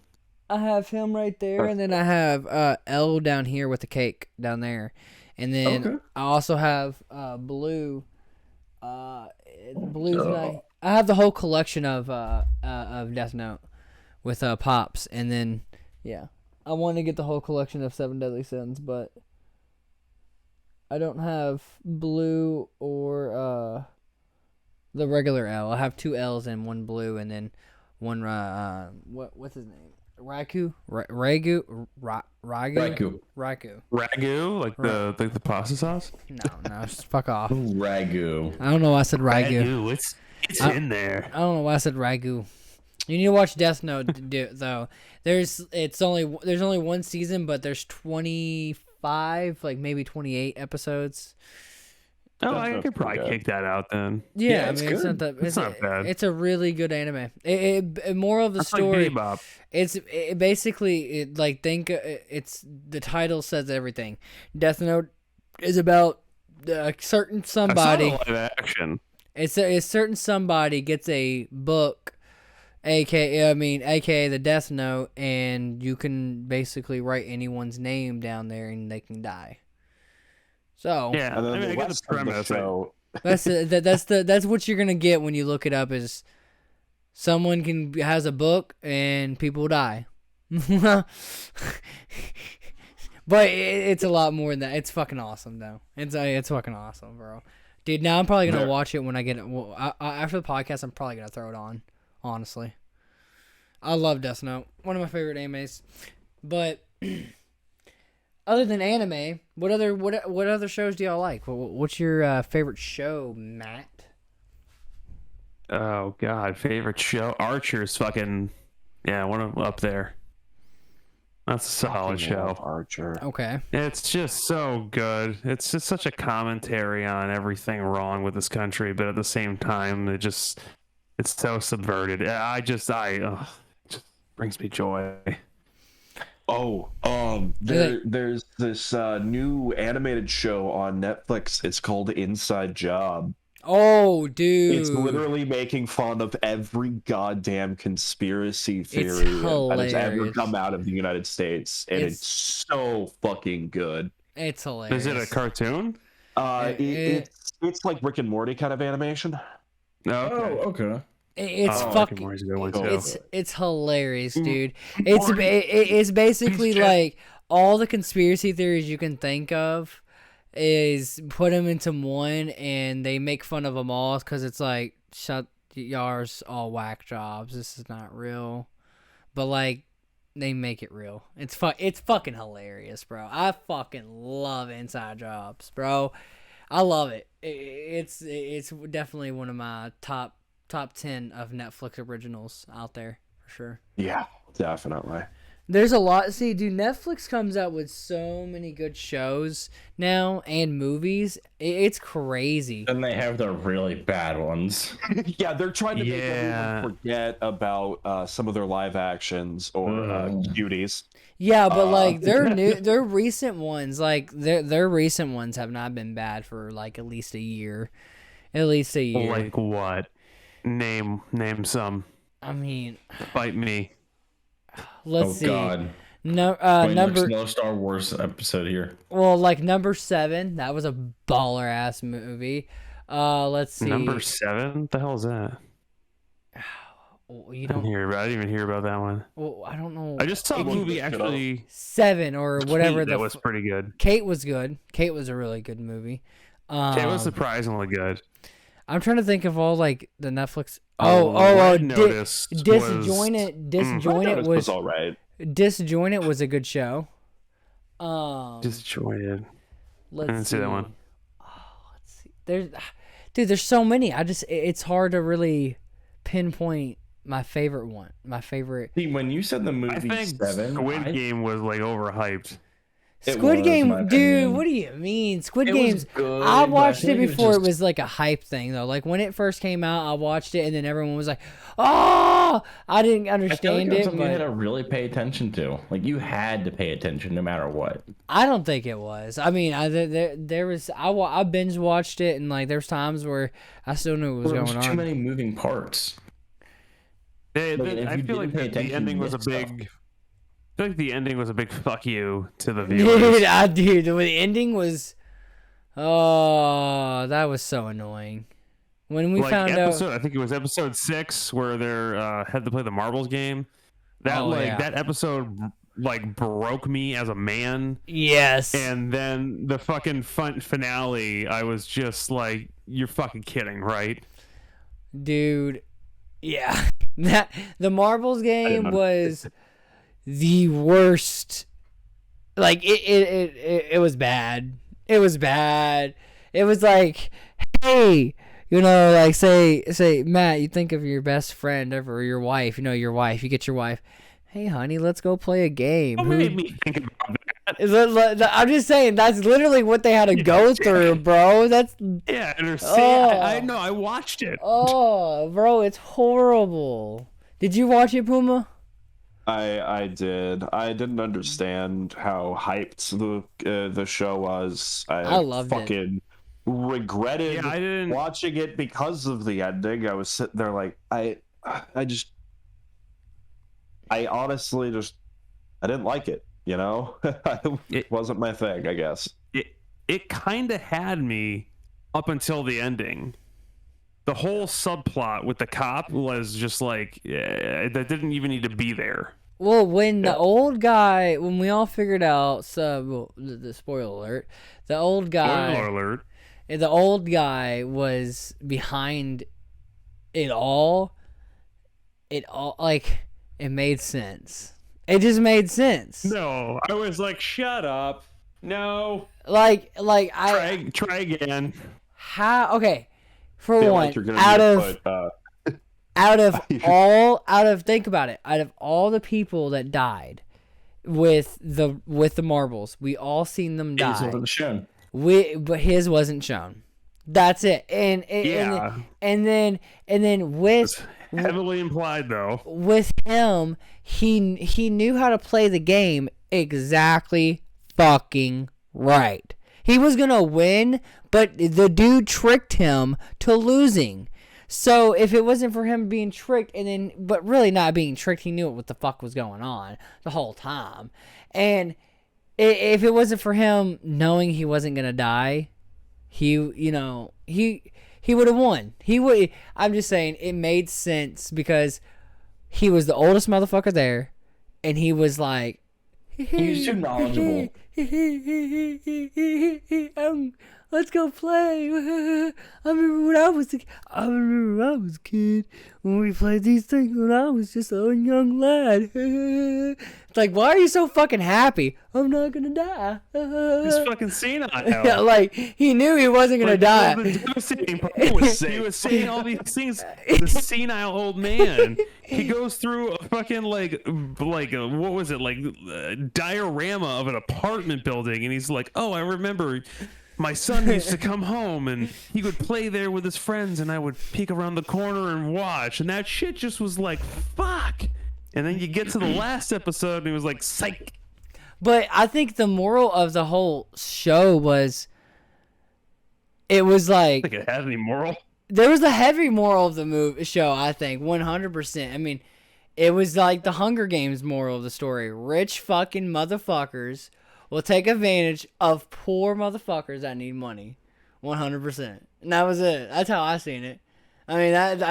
I have him right there, and then I have L down here with the cake down there, and then I also have Blue. Blue's nice. I have the whole collection of Death Note with Pops, and then I want to get the whole collection of 7 Deadly Sins, but I don't have Blue or the regular L. I have 2 L's and 1 Blue, and then one what's his name? Ragu, like the pasta sauce. No, just fuck off. Ragu. I don't know why I said Ragu. It's in there. I don't know why I said Ragu. You need to watch Death Note though. There's only one season, but there's 25, like maybe 28 episodes. Oh, I could probably kick that out then. Yeah, I mean, it's not bad. It's a really good anime. Moral of the story. Like Bebop. Basically it's the title says everything. Death Note is about a certain somebody. I saw live action. It's a certain somebody gets a book, aka the Death Note, and you can basically write anyone's name down there and they can die. So yeah, I got the premise. That's what you're gonna get when you look it up. Is someone has a book and people die, but it's a lot more than that. It's fucking awesome though. It's fucking awesome, bro. Dude, now I'm probably gonna watch it when I get it. Well, after the podcast, I'm probably gonna throw it on. Honestly, I love Death Note, one of my favorite animes. But other than anime, what other shows do y'all like? What's your favorite show, Matt? Oh God, favorite show? Archer's fucking one of up there. That's a solid show. Archer. Okay. It's just so good. It's just such a commentary on everything wrong with this country, but at the same time, it's so subverted. It just brings me joy. Oh, there's this new animated show on Netflix. It's called Inside Job. Oh, dude. It's literally making fun of every goddamn conspiracy theory that has ever come out of the United States. And it's so fucking good. It's hilarious. Is it a cartoon? It's like Rick and Morty kind of animation. Oh, okay. It's fucking. Rick and Morty's a good one too. It's hilarious, dude. It's basically like all the conspiracy theories you can think of is put them into one, and they make fun of them all because it's like, shut y'all's all whack jobs. This is not real, but like they make it real. It's fucking hilarious, bro. I fucking love Inside Jobs, bro. I love it. It's definitely one of my top 10 of Netflix originals out there for sure. Yeah, definitely. There's a lot. See, dude, Netflix comes out with so many good shows now and movies. It's crazy. And they have the really bad ones. Yeah, they're trying to make everyone forget about some of their live actions or duties. Yeah, but like their recent ones, like their recent ones have not been bad for like at least a year. Like what? Name some. I mean, fight me. Let's see. God. No, number no Star Wars episode here. Well, like number 7, that was a baller ass movie. Let's see. Number 7? The hell is that? You don't hear. I didn't even hear about that one. Well, I don't know. I just saw a movie actually. 7 or whatever. That was pretty good. Kate was good. Kate was a really good movie. Kate was surprisingly good. I'm trying to think of all like the Netflix. Disjointed was all right. Disjointed was a good show. Disjointed. Let's I didn't see that one. Let's see. There's so many. It's hard to really pinpoint my favorite one. My favorite. See, when you said the movie I think 7, Squid Game was like overhyped. Squid Game, dude, what do you mean? Squid Game's good, I watched it before it was like a hype thing though. Like when it first came out, I watched it and then everyone was like, "Oh!" I didn't understand it, but you had to really pay attention to. Like you had to pay attention no matter what. I don't think it was. I mean, there was I binge watched it and like there's times where I still knew what was going on. Too many moving parts. I feel like the ending was a big. I feel like the ending was a big fuck you to the viewers. Dude, the ending was, that was so annoying. When we found out, I think it was episode 6 where they had to play the marbles game. That episode like broke me as a man. Yes. And then the fucking finale, I was just like, you're fucking kidding, right? Dude, yeah. The marbles game was the worst. Like it was bad. It was bad. It was like, hey, like say Matt, you think of your best friend ever, or your wife, your wife, you get your wife, hey honey, let's go play a game. What made me think about that? I'm just saying that's literally what they had to go through, bro. That's I know, I watched it. Oh, bro, it's horrible. Did you watch it, Puma? I did. I didn't understand how hyped the show was. I loved it. Regretted watching it because of the ending. I was sitting there like I honestly I didn't like it. It wasn't my thing, I guess. It kind of had me up until the ending. The whole subplot with the cop was just like, that didn't even need to be there. Well, when the old guy, when we all figured out, the spoiler alert, the old guy, spoiler alert, the old guy was behind it all, like, it made sense. It just made sense. No, I was like, shut up. No. Like I Try again. how okay. For Feel one, like you're gonna out need of think about it. Out of all the people that died with the marbles, we all seen them die. His wasn't shown. But his wasn't shown. That's it. And then with Heavily implied, though. with him, he knew how to play the game exactly fucking right. He was gonna win, but the dude tricked him to losing. So if it wasn't for him being tricked but really not being tricked, he knew what the fuck was going on the whole time. And if it wasn't for him knowing he wasn't gonna die, he would have won. I'm just saying it made sense because he was the oldest motherfucker there, and he was like, He was too knowledgeable. Let's go play. I remember when I was a kid when we played these things when I was just a young lad. It's like, why are you so fucking happy? I'm not gonna die. He's fucking senile. Yeah, like he knew he wasn't gonna die. He was saying all these things. The senile old man. He goes through a fucking what was it, like a diorama of an apartment building, and he's like, "Oh, I remember." My son used to come home and he would play there with his friends, and I would peek around the corner and watch, and that shit just was like, fuck. And then you get to the last episode and it was like, psych. But I think the moral of the whole show was, it was like, I think it had any moral. There was a heavy moral of the show, I think, 100%. I mean, it was like the Hunger Games moral of the story. Rich fucking motherfuckers will take advantage of poor motherfuckers that need money, 100%. And that was it. That's how I seen it. I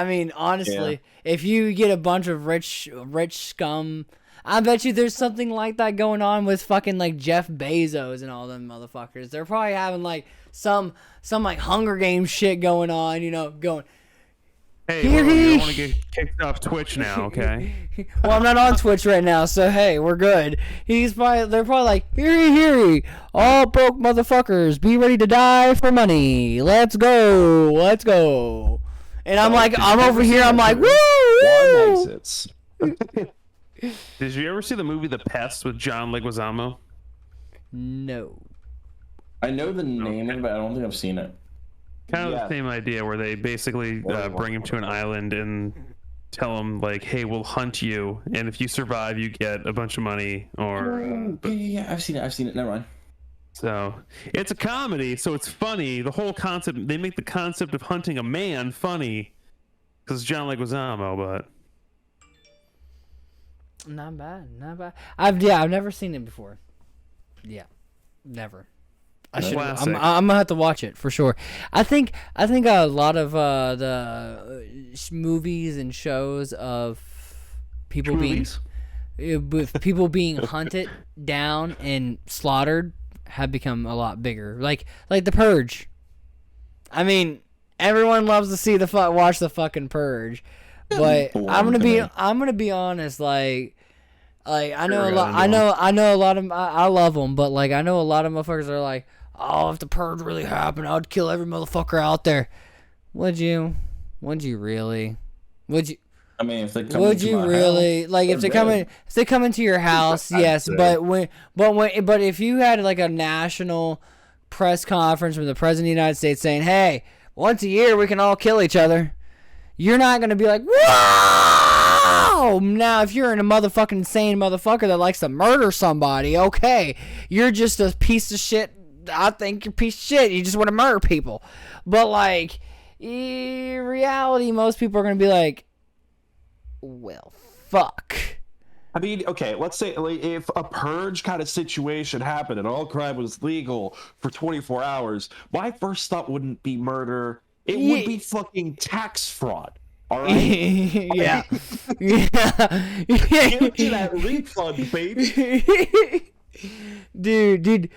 mean, honestly, if you get a bunch of rich scum, I bet you there's something like that going on with fucking like Jeff Bezos and all them motherfuckers. They're probably having like some like Hunger Games shit going on, going. Hey, you don't want to get kicked off Twitch now, okay? Well, I'm not on Twitch right now, so hey, we're good. They're probably like, heary, all broke motherfuckers, be ready to die for money. Let's go. And I'm like, I'm over here, I'm like, woo! Exits. Did you ever see the movie The Pest with John Leguizamo? No. I know the name of it, but I don't think I've seen it. Kind of the same idea, where they basically bring him to an island and tell him like, "Hey, we'll hunt you, and if you survive, you get a bunch of money." Or Yeah, I've seen it. Never mind. So it's a comedy, so it's funny. The whole concept, they make the concept of hunting a man funny because John Leguizamo, but not bad. I've never seen it before. Yeah, never. I'm gonna have to watch it for sure. I think a lot of the movies and shows of people being hunted down and slaughtered have become a lot bigger. Like The Purge. I mean, everyone loves to see watch the fucking Purge, but I'm gonna be honest. Like I know a lot. I know a lot of. I love them, but like I know a lot of motherfuckers are like, oh, if the Purge really happened, I'd kill every motherfucker out there. Would you? Would you really? Would you? I mean, if they come would you really house, like if they come into your house? Yes, but if you had like a national press conference from the president of the United States saying, "Hey, once a year we can all kill each other," you're not gonna be like, "Whoa!" Now, if you're a motherfucking insane motherfucker that likes to murder somebody, okay, you're just a piece of shit. I think you're a piece of shit. You just want to murder people. But, like, in reality, most people are going to be like, well, fuck. I mean, okay, let's say like, if a purge kind of situation happened and all crime was legal for 24 hours, my first thought wouldn't be murder. It would be fucking tax fraud. All right? Yeah. Give me that refund, baby. Dude.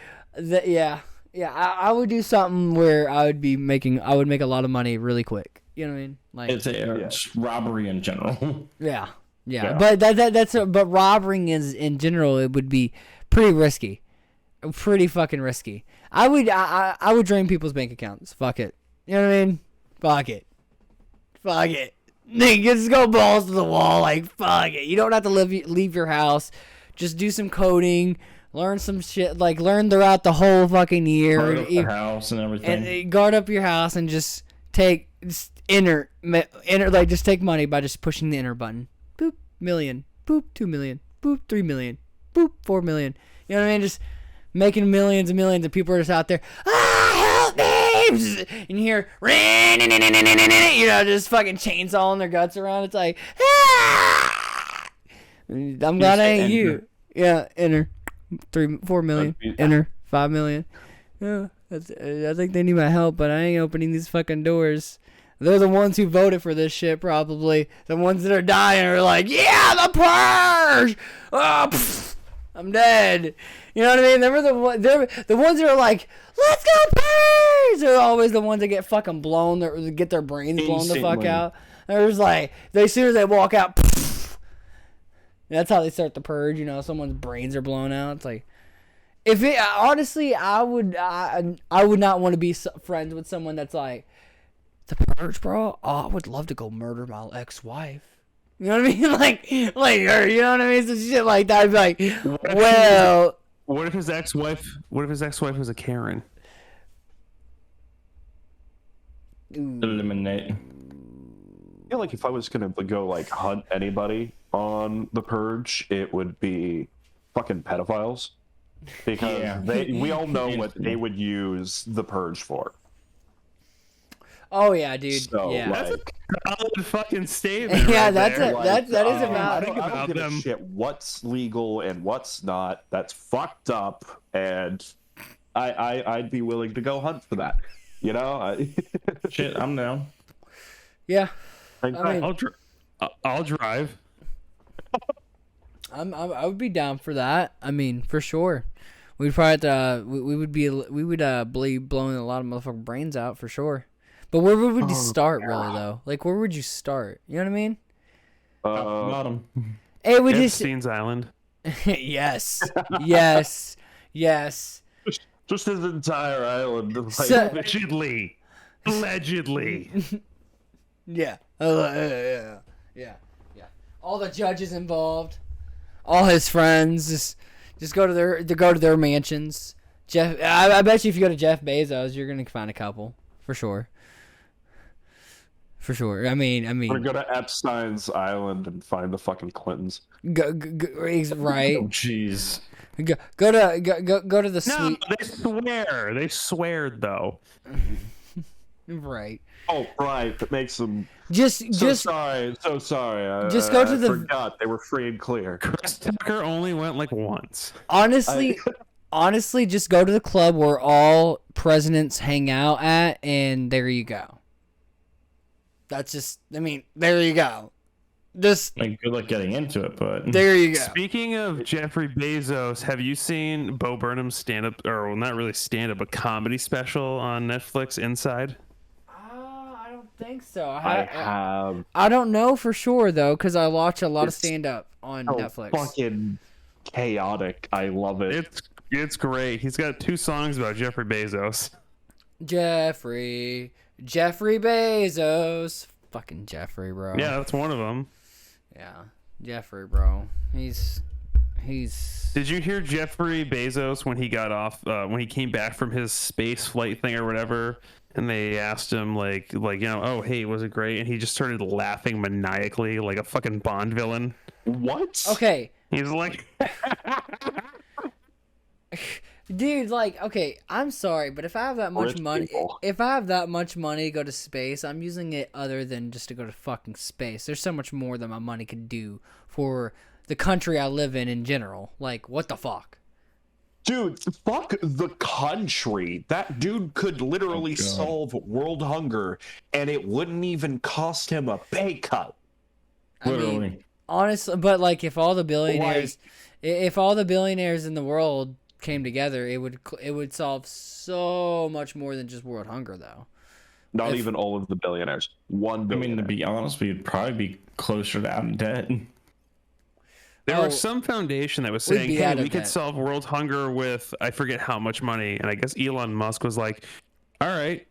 Yeah. Yeah, I would do something where I would make a lot of money really quick. You know what I mean? Like, It's robbery in general. yeah. Yeah. But but robbing is in general, it would be pretty risky, pretty fucking risky. I would drain people's bank accounts. Fuck it. You know what I mean? Fuck it. Nigga, just go balls to the wall. Like, fuck it. You don't have to leave your house. Just do some coding. Learn some shit. Like, learn throughout the whole fucking year. Guard up the house and everything. And guard up your house and just enter. Like, just take money by just pushing the enter button. Boop, million. Boop, 2 million. Boop, 3 million. Boop, 4 million. You know what I mean? Just making millions and millions of people are just out there. Help me! And you hear, you know, just fucking chainsawing their guts around. It's like, I'm glad I ain't you. Yeah, enter 4 million. Enter 5 million. Yeah, I think they need my help, but I ain't opening these fucking doors. They're the ones who voted for this shit, probably. The ones that are dying are like, yeah, the purge! Oh, I'm dead. You know what I mean? They're the ones that are like, let's go purge! They're always the ones that get fucking blown, get their brains blown the fuck out. They're just like, as soon as they walk out, that's how they start the purge. You know, someone's brains are blown out. It's like, honestly, I would not want to be friends with someone that's like, the purge, bro. Oh, I would love to go murder my ex-wife. You know what I mean? Like, you know what I mean? Some shit like that. I'd be like, well, what if his ex-wife was a Karen? Eliminate. I feel like if I was gonna go like hunt anybody on the purge, it would be fucking pedophiles, because we all know what they would use the purge for. Oh yeah, dude. So, yeah, That's a solid fucking statement. yeah, right that's there. that is I about. don't give a shit what's legal and what's not. That's fucked up, and I'd be willing to go hunt for that. You know, Shit, I'm down. Yeah, I mean, I'll drive. I would be down for that. I mean, for sure. We'd probably have to, we would be blowing a lot of motherfucking brains out for sure. But where would you start, really, though? Like, where would you start? You know what I mean? Bottom. It would just Epstein's Island. yes. just his entire island. Like, So- Allegedly. Yeah. Yeah. All the judges involved, all his friends, just go to their mansions. Jeff, I bet you if you go to Jeff Bezos, you're gonna find a couple for sure. I mean, I'm gonna go to Epstein's Island and find the fucking Clintons. go right. Oh, jeez. Go to the No, suite. they swear though. Right. Oh, right. That makes them. Just Sorry. Just go to I the- forgot they were free and clear. Chris Tucker only went like once. honestly, just go to the club where all presidents hang out at, and there you go. That's just, I mean, there you go. Just Like, good luck getting into it, but there you go. Speaking of Jeffrey Bezos, have you seen Bo Burnham's stand-up, or well, not really stand-up, but comedy special on Netflix, Inside? I don't think so. I have. I don't know for sure though, because I watch a lot of It's stand-up on So Netflix. fucking chaotic. I love it. It's great. He's got 2 songs about Jeffrey Bezos. Jeffrey Bezos, fucking Jeffrey, bro. Yeah, that's one of them. Yeah, Jeffrey, bro. He's. Did you hear Jeffrey Bezos when he got off, when he came back from his space flight thing or whatever, and they asked him like you know, oh hey, was it great? And he just started laughing maniacally like a fucking Bond villain. What? Okay, He's like, dude. Like, okay, I'm sorry, but if I have that much Rich money, people. if I have that much money to go to space, I'm using it other than just to go to fucking space. There's so much more that my money could do for the country I live in general. Like, what the fuck? Dude, fuck the country. That dude could literally God. solve world hunger, and it wouldn't even cost him a pay cut. I literally. mean, honestly, but like, if all the billionaires in the world came together, it would solve so much more than just world hunger, though. Not even all of the billionaires. One I billionaire. mean, to be honest, we'd probably be closer to out of debt. There Oh, was some foundation that was we'd saying, be hey, out of we could debt. solve world hunger with, I forget how much money. And I guess Elon Musk was like, all right,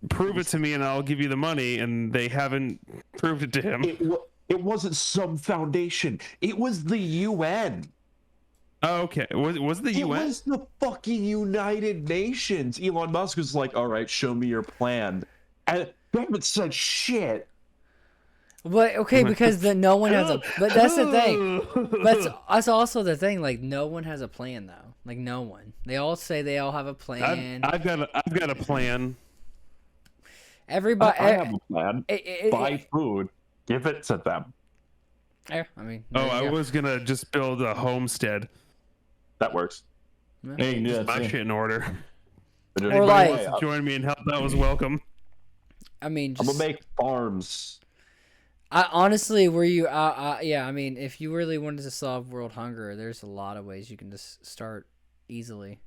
prove it to me and I'll give you the money. And they haven't proved it to him. It wasn't some foundation. It was the UN. Oh, okay. Was the It UN? was the fucking United Nations. Elon Musk was like, all right, show me your plan. And they haven't said shit. But okay, because no one has a. But that's the thing. That's also the thing. Like, no one has a plan, though. Like, no one. They all say they all have a plan. I've got a plan. Everybody. I have a plan. Buy food, give it to them. I mean. Oh, there you I go. was gonna just build a homestead. That works. Hey, you can do that My too. shit in order. But Or anybody like- Wants to join me and help out was welcome. I mean, I'm just. gonna make farms. I honestly, were you? Yeah. I mean, if you really wanted to solve world hunger, there's a lot of ways you can just start easily.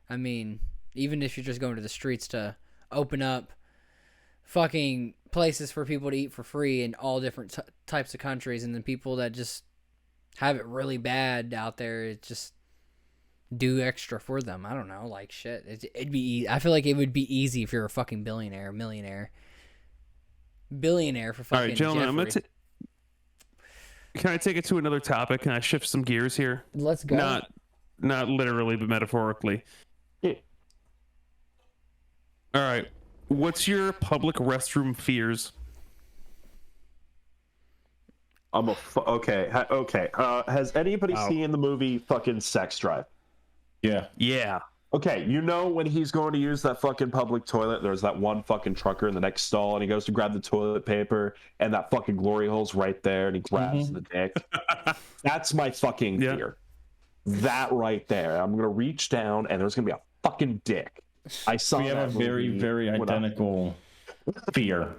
I mean, even if you're just going to the streets to open up fucking places for people to eat for free in all different types of countries, and then people that just have it really bad out there, it just do extra for them. I don't know, like shit. It'd be. I feel like it would be easy if you're a fucking billionaire, millionaire. Billionaire for fucking All right, gentlemen, I'm Jeffrey. can I take it to another topic? Can I shift some gears here? Let's go. Not literally, but metaphorically. Yeah. All right. What's your public restroom fears? Okay. Okay. Has anybody Wow. seen the movie fucking Sex Drive? Yeah. Yeah. Okay, you know when he's going to use that fucking public toilet, there's that one fucking trucker in the next stall, and he goes to grab the toilet paper, and that fucking glory hole's right there, and he grabs the dick. That's my fucking Yeah. fear. That right there. I'm gonna reach down, and there's gonna be a fucking dick. I saw We have a that very, movie very when I- identical fear.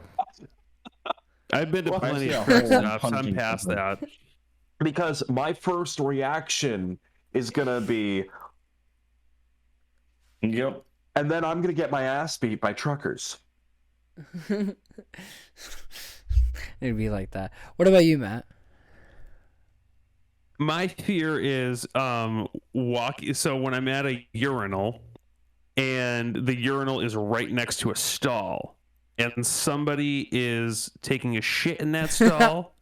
I've been to Well, plenty I of see a truck hole stops. I'm punching past someone. that. because my first reaction is gonna be, Yep. and then I'm gonna get my ass beat by truckers. It'd be like that. What about you, Matt? My fear is so when I'm at a urinal and the urinal is right next to a stall and somebody is taking a shit in that stall,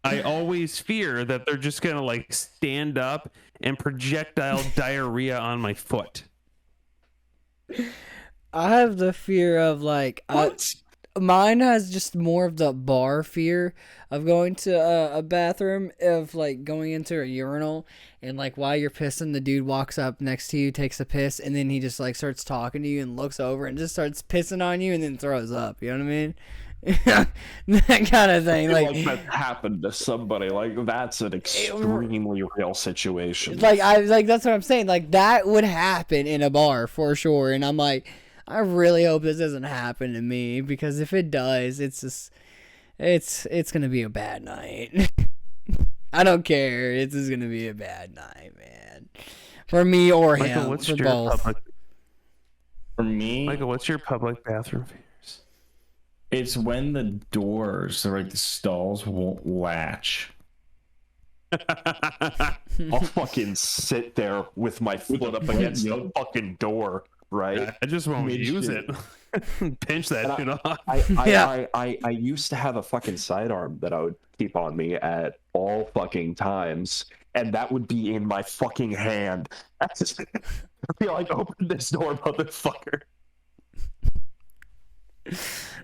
I always fear that they're just gonna like stand up and projectile diarrhea on my foot. I have the fear of like mine has just more of the bar fear of going to a bathroom, of like going into a urinal, and like while you're pissing, the dude walks up next to you, takes a piss, and then he just like starts talking to you and looks over and just starts pissing on you and then throws up. You know what I mean? That kind of thing. Like Like that happened to somebody. Like that's an extremely real situation. like that's what I'm saying. Like that would happen in a bar for sure. And I'm like, I really hope this doesn't happen to me, because if it does, it's just it's gonna be a bad night. I don't care. It's just gonna be a bad night, man. For me or Michael, him. what's For your both. public? For me, Michael, what's your public bathroom fears? it's when the doors, or like the stalls, won't latch. I'll fucking sit there with my foot up against the fucking door, right? I just won't Mid use shit. it. Pinch that shit off. Yeah. I used to have a fucking sidearm that I would keep on me at all fucking times, and that would be in my fucking hand. I'd be like, open this door, motherfucker.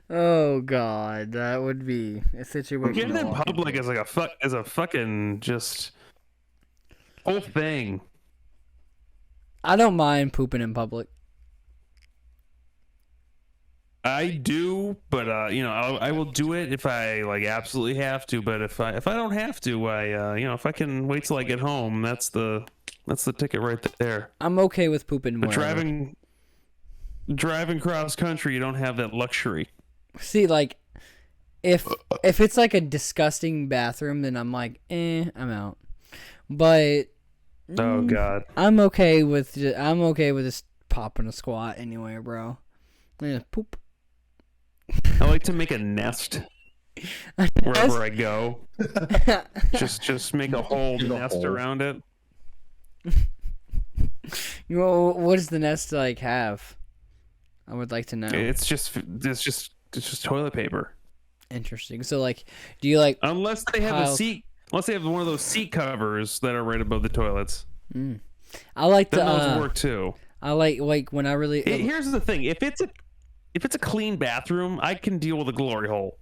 Oh god, that would be a situation. Getting to in walk public into. is a fucking just whole thing. I don't mind pooping in public. I do, but I will do it if I like absolutely have to. But if I don't have to, if I can wait till I get home, that's the ticket right there. I'm okay with pooping But wherever. driving cross country, you don't have that luxury. See, like, if it's like a disgusting bathroom, then I'm like, I'm out. But Oh God. I'm okay with just popping a squat anywhere, bro. Yeah, poop. I like to make a nest wherever I go. Just make a whole Dig a nest hole. around it. What does the nest like have? I would like to know. It's just toilet paper. Interesting. So like, do you like? Unless they have a Piles. seat. Unless they have one of those seat covers that are right above the toilets. I like Then to. those work too. I like when I really. Here's the thing: if it's a clean bathroom, I can deal with a glory hole.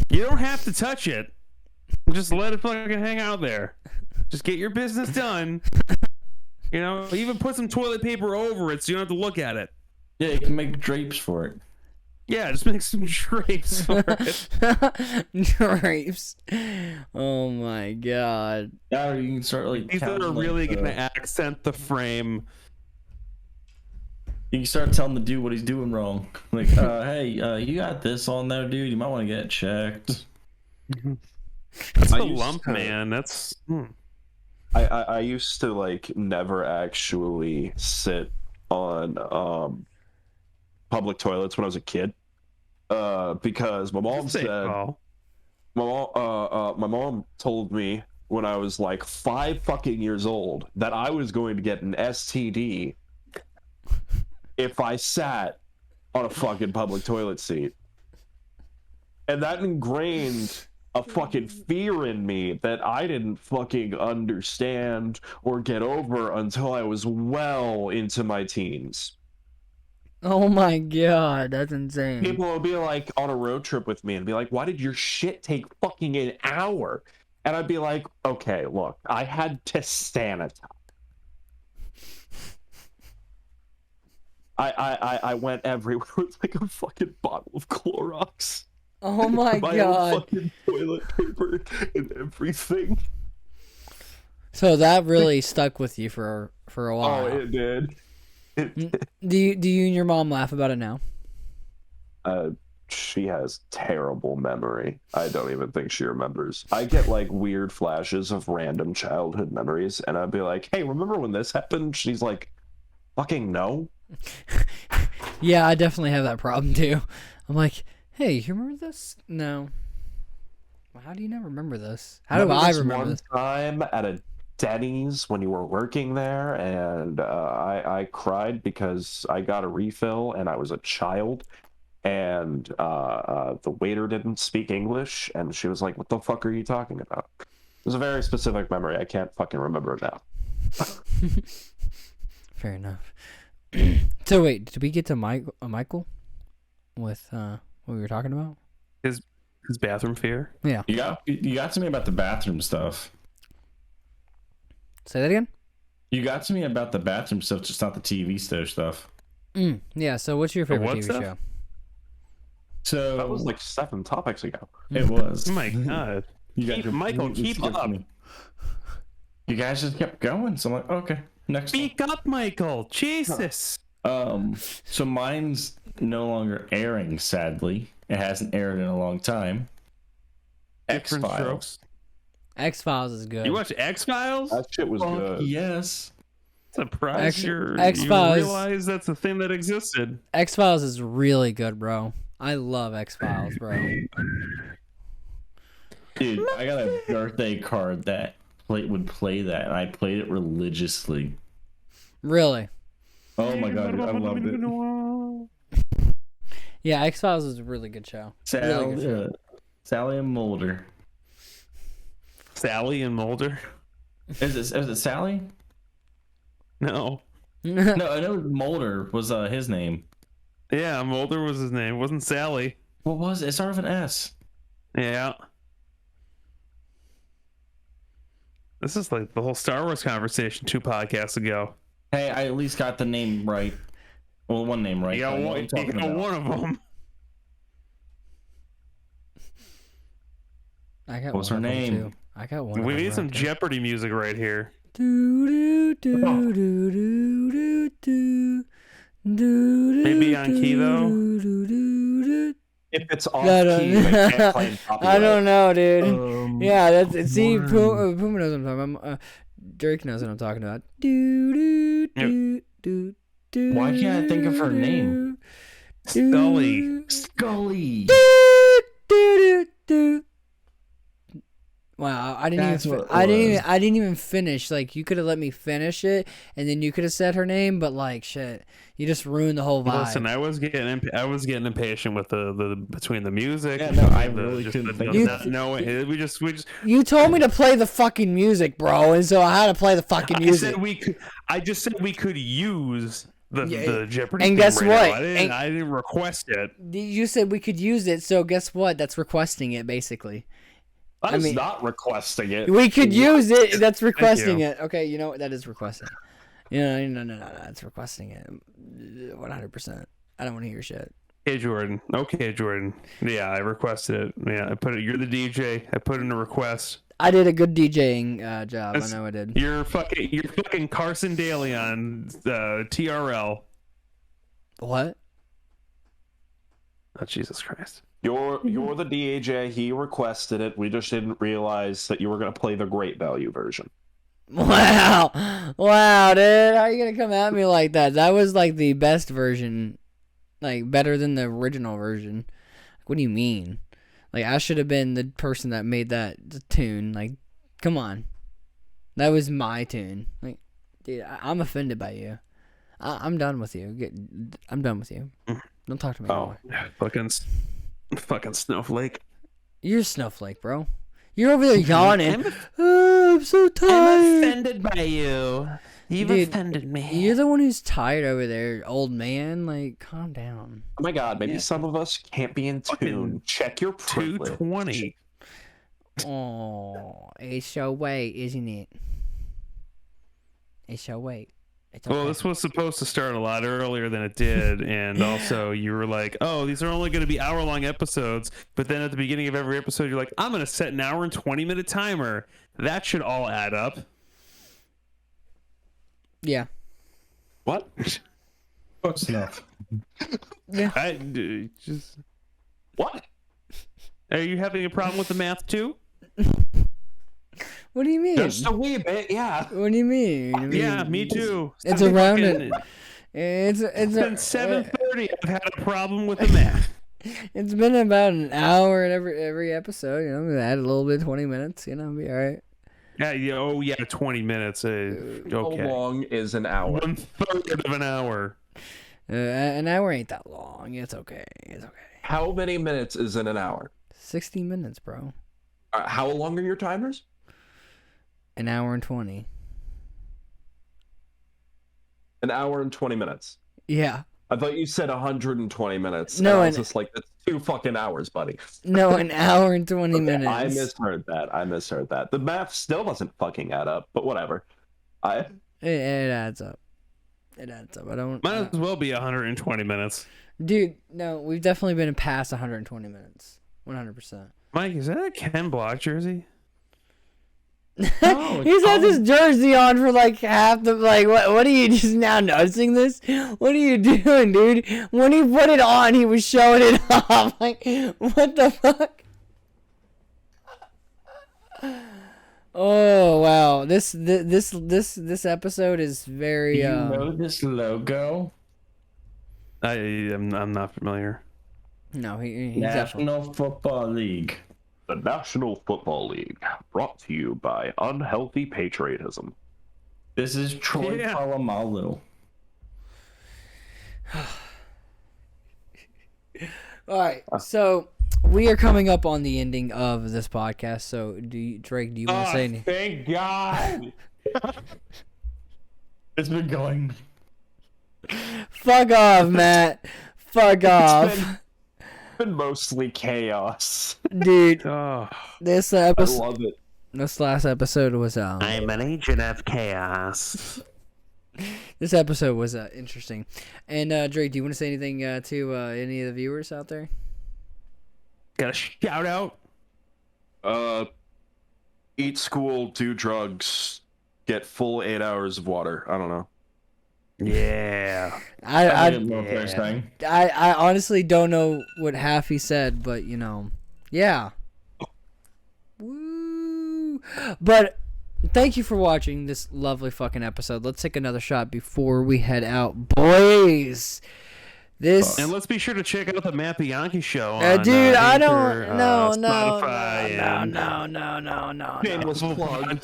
You don't have to touch it. Just let it fucking hang out there. Just get your business done. You know, even put some toilet paper over it so you don't have to look at it. Yeah, you can make drapes for it. Yeah, just make some drapes for it. Drapes. Oh my god. Yeah, or you can start like. These that are really gonna accent the frame. You can start telling the dude what he's doing wrong. Like, hey, you got this on there, dude. You might want to get it checked. That's I a used lump, to- man. That's. I used to like never actually sit on public toilets when I was a kid, because my mom Safe said call. my mom told me when I was like 5 fucking years old that I was going to get an STD if I sat on a fucking public toilet seat, and that ingrained a fucking fear in me that I didn't fucking understand or get over until I was well into my teens. Oh my god, that's insane. People will be like on a road trip with me and be like, why did your shit take fucking an hour? And I'd be like, okay, look, I had to sanitize. I went everywhere with like a fucking bottle of Clorox. Oh my My own god. fucking toilet paper and everything. So that really stuck with you for a Oh, while. it did. Do you and your mom laugh about it now? She has terrible memory. I don't even think she remembers. I get like weird flashes of random childhood memories, and I'd be like, hey, remember when this happened? She's like, fucking no. Yeah, I definitely have that problem too. I'm like, hey, you remember this? No. Well, how do you not remember this? How do I this remember one this? time at a Denny's when you were working there, and I cried because I got a refill and I was a child, and the waiter didn't speak English, and she was like, what the fuck are you talking about? It was a very specific memory. I can't fucking remember it now. Fair enough. So wait, did we get to Michael with what we were talking about? His bathroom fear. Yeah. You got to me about the bathroom stuff. Say that again? You got to me about the bathroom stuff, just not the TV stuff. Yeah, so what's your favorite what TV stuff? show? So That was like 7 topics ago. it was. Oh my god. You Keep- guys Michael, completely keep skipped up. me. You guys just kept going, so I'm like, okay, next one. Speak up, Michael. Jesus. So mine's no longer airing, sadly. It hasn't aired in a long time. Different X-Files. strokes. X-Files is good. You watch X-Files? That shit was Fuck good. yes. Surprised you X-Files. realize that's a thing that existed. X-Files is really good, bro. I love X-Files, bro. Dude, I got a birthday card that would play that, and I played it religiously. Really? Oh my god, dude, I loved it. Yeah, X-Files is a really good show. Really good show. Sally and Mulder. Sally and Mulder? Is it Sally? No. No, I know Mulder was his name. Yeah, Mulder was his name. It wasn't Sally. What was it? It started with an S. Yeah. This is like the whole Star Wars conversation 2 podcasts ago. Hey, I at least got the name right. Well, one name right. You got I know one, what I'm you talking got about. one of them. I got What's one her of them, name? too. I got one. We of them need some right there. Jeopardy music right here. Maybe Maybe on key, though? if it's off No, no, key, they can't claim copyright. I don't know, dude. Yeah, that's see. why? Puma knows what I'm talking about. Drake knows what I'm talking about. Do do do do do. Why can't I think of her name? Scully. Scully. Do do do. Wow, I didn't That's even. what it I didn't was. even. I didn't even finish. Like you could have let me finish it, and then you could have said her name. But like shit, you just ruined the whole vibe. Listen, I was getting impatient with the between the music. Yeah, no, I the- really just couldn't the- think the of not that. knowing- we just You told me to play the fucking music, bro, and so I had to play the fucking music. I just said we could use the Jeopardy. and theme guess right what? now. I didn't request it. You said we could use it, so guess what? That's requesting it, basically. I was mean- not requesting it. We could use it. That's requesting you. it. Okay, you know what? That is requesting. No. That's requesting it. 100%. I don't want to hear shit. Hey Jordan. Okay, Jordan. Yeah, I requested it. Yeah, I put it. You're the DJ. I put in a request. I did a good DJing job. That's- I know I did. You're fucking Carson Daly on TRL. What? Oh Jesus Christ. You're the DJ. He requested it. We just didn't realize that you were gonna play the great value version. Wow, dude. How are you gonna come at me like that? That was like the best version, like better than the original version. What do you mean? Like I should have been the person that made that tune. Like, come on, that was my tune. Like, dude, I'm offended by you. I'm done with you. I'm done with you. Don't talk to me anymore. Fucking snowflake. You're a snowflake, bro. You're over there yawning. I'm so tired. offended by you. You've Dude, offended me. You're the one who's tired over there, old man. Like, calm down. Oh my god, maybe Yeah. some of us can't be in Fucking tune. Check your privilege. 220. Oh, it's your way, isn't it? It's your way. It's okay. Well, this was supposed to start a lot earlier than it did, and also you were like, "Oh, these are only going to be hour-long episodes." But then at the beginning of every episode, you're like, "I'm going to set an hour and 20-minute timer." That should all add up. Yeah. What? Close enough. Just, What? are you having a problem with the math too? What do you mean? Just a wee bit, yeah. What do you mean? Yeah, me too. It's Something around fucking- it. It's Since 7:30, I've had a problem with the math. It's been about an hour in every episode. You know, we add a little bit, 20 minutes. You know, be all right. Oh yeah, 20 minutes. How Okay, long is an hour? 1/3 of an hour. An hour ain't that long. It's okay. It's okay. How many minutes is in an hour? 60 minutes, bro. How long are your timers? An hour and 20. An hour and 20 minutes. Yeah. I thought you said 120 minutes. No, and I was and- just like, that's 2 fucking hours, buddy. No, an hour and 20 Okay, minutes. I misheard that. The math still doesn't fucking add up, but whatever. It adds up. It adds up. I don't. Might as well be 120 minutes. Dude, no, we've definitely been past 120 minutes. 100%. Mike, is that a Ken Block jersey? No, He's had this jersey on for like half the what are you just now noticing this? What are you doing, dude? When he put it on, he was showing it off. Like, what the fuck? Oh wow. This episode is very You know this logo? I'm not familiar. No, he's definitely National Football League. The National Football League, brought to you by Unhealthy Patriotism. This is Troy Yeah. Polamalu. All right. So we are coming up on the ending of this podcast. So Drake, do you want to say anything? Thank God. It's been going. Fuck off, Matt. Fuck off. Been mostly chaos. Dude, Oh, this I episode, love it. this last episode was I'm an agent of chaos. this episode was interesting. And Drake, do you want to say anything to any of the viewers out there? Got a shout out. Eat school, do drugs, get full 8 hours of water. I don't know. Yeah. I didn't know what they're saying. I honestly don't know what half he said, but yeah. Woo! But thank you for watching this lovely fucking episode. Let's take another shot before we head out, boys. This And let's be sure to check out the Matt Bianchi show on dude, I don't Anchor, Spotify, no. Shameless plug.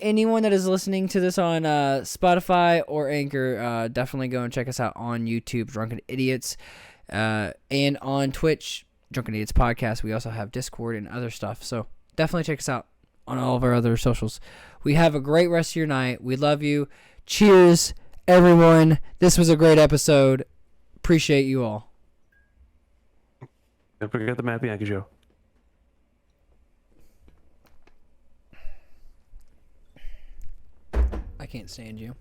Anyone that is listening to this on Spotify or Anchor, definitely go and check us out on YouTube, Drunken Idiots, and on Twitch, Drunken Idiots Podcast. We also have Discord and other stuff, so definitely check us out on all of our other socials. We have a great rest of your night. We love you. Cheers, everyone. This was a great episode. Appreciate you all. Don't forget the Matt Bianchi show. I can't stand you.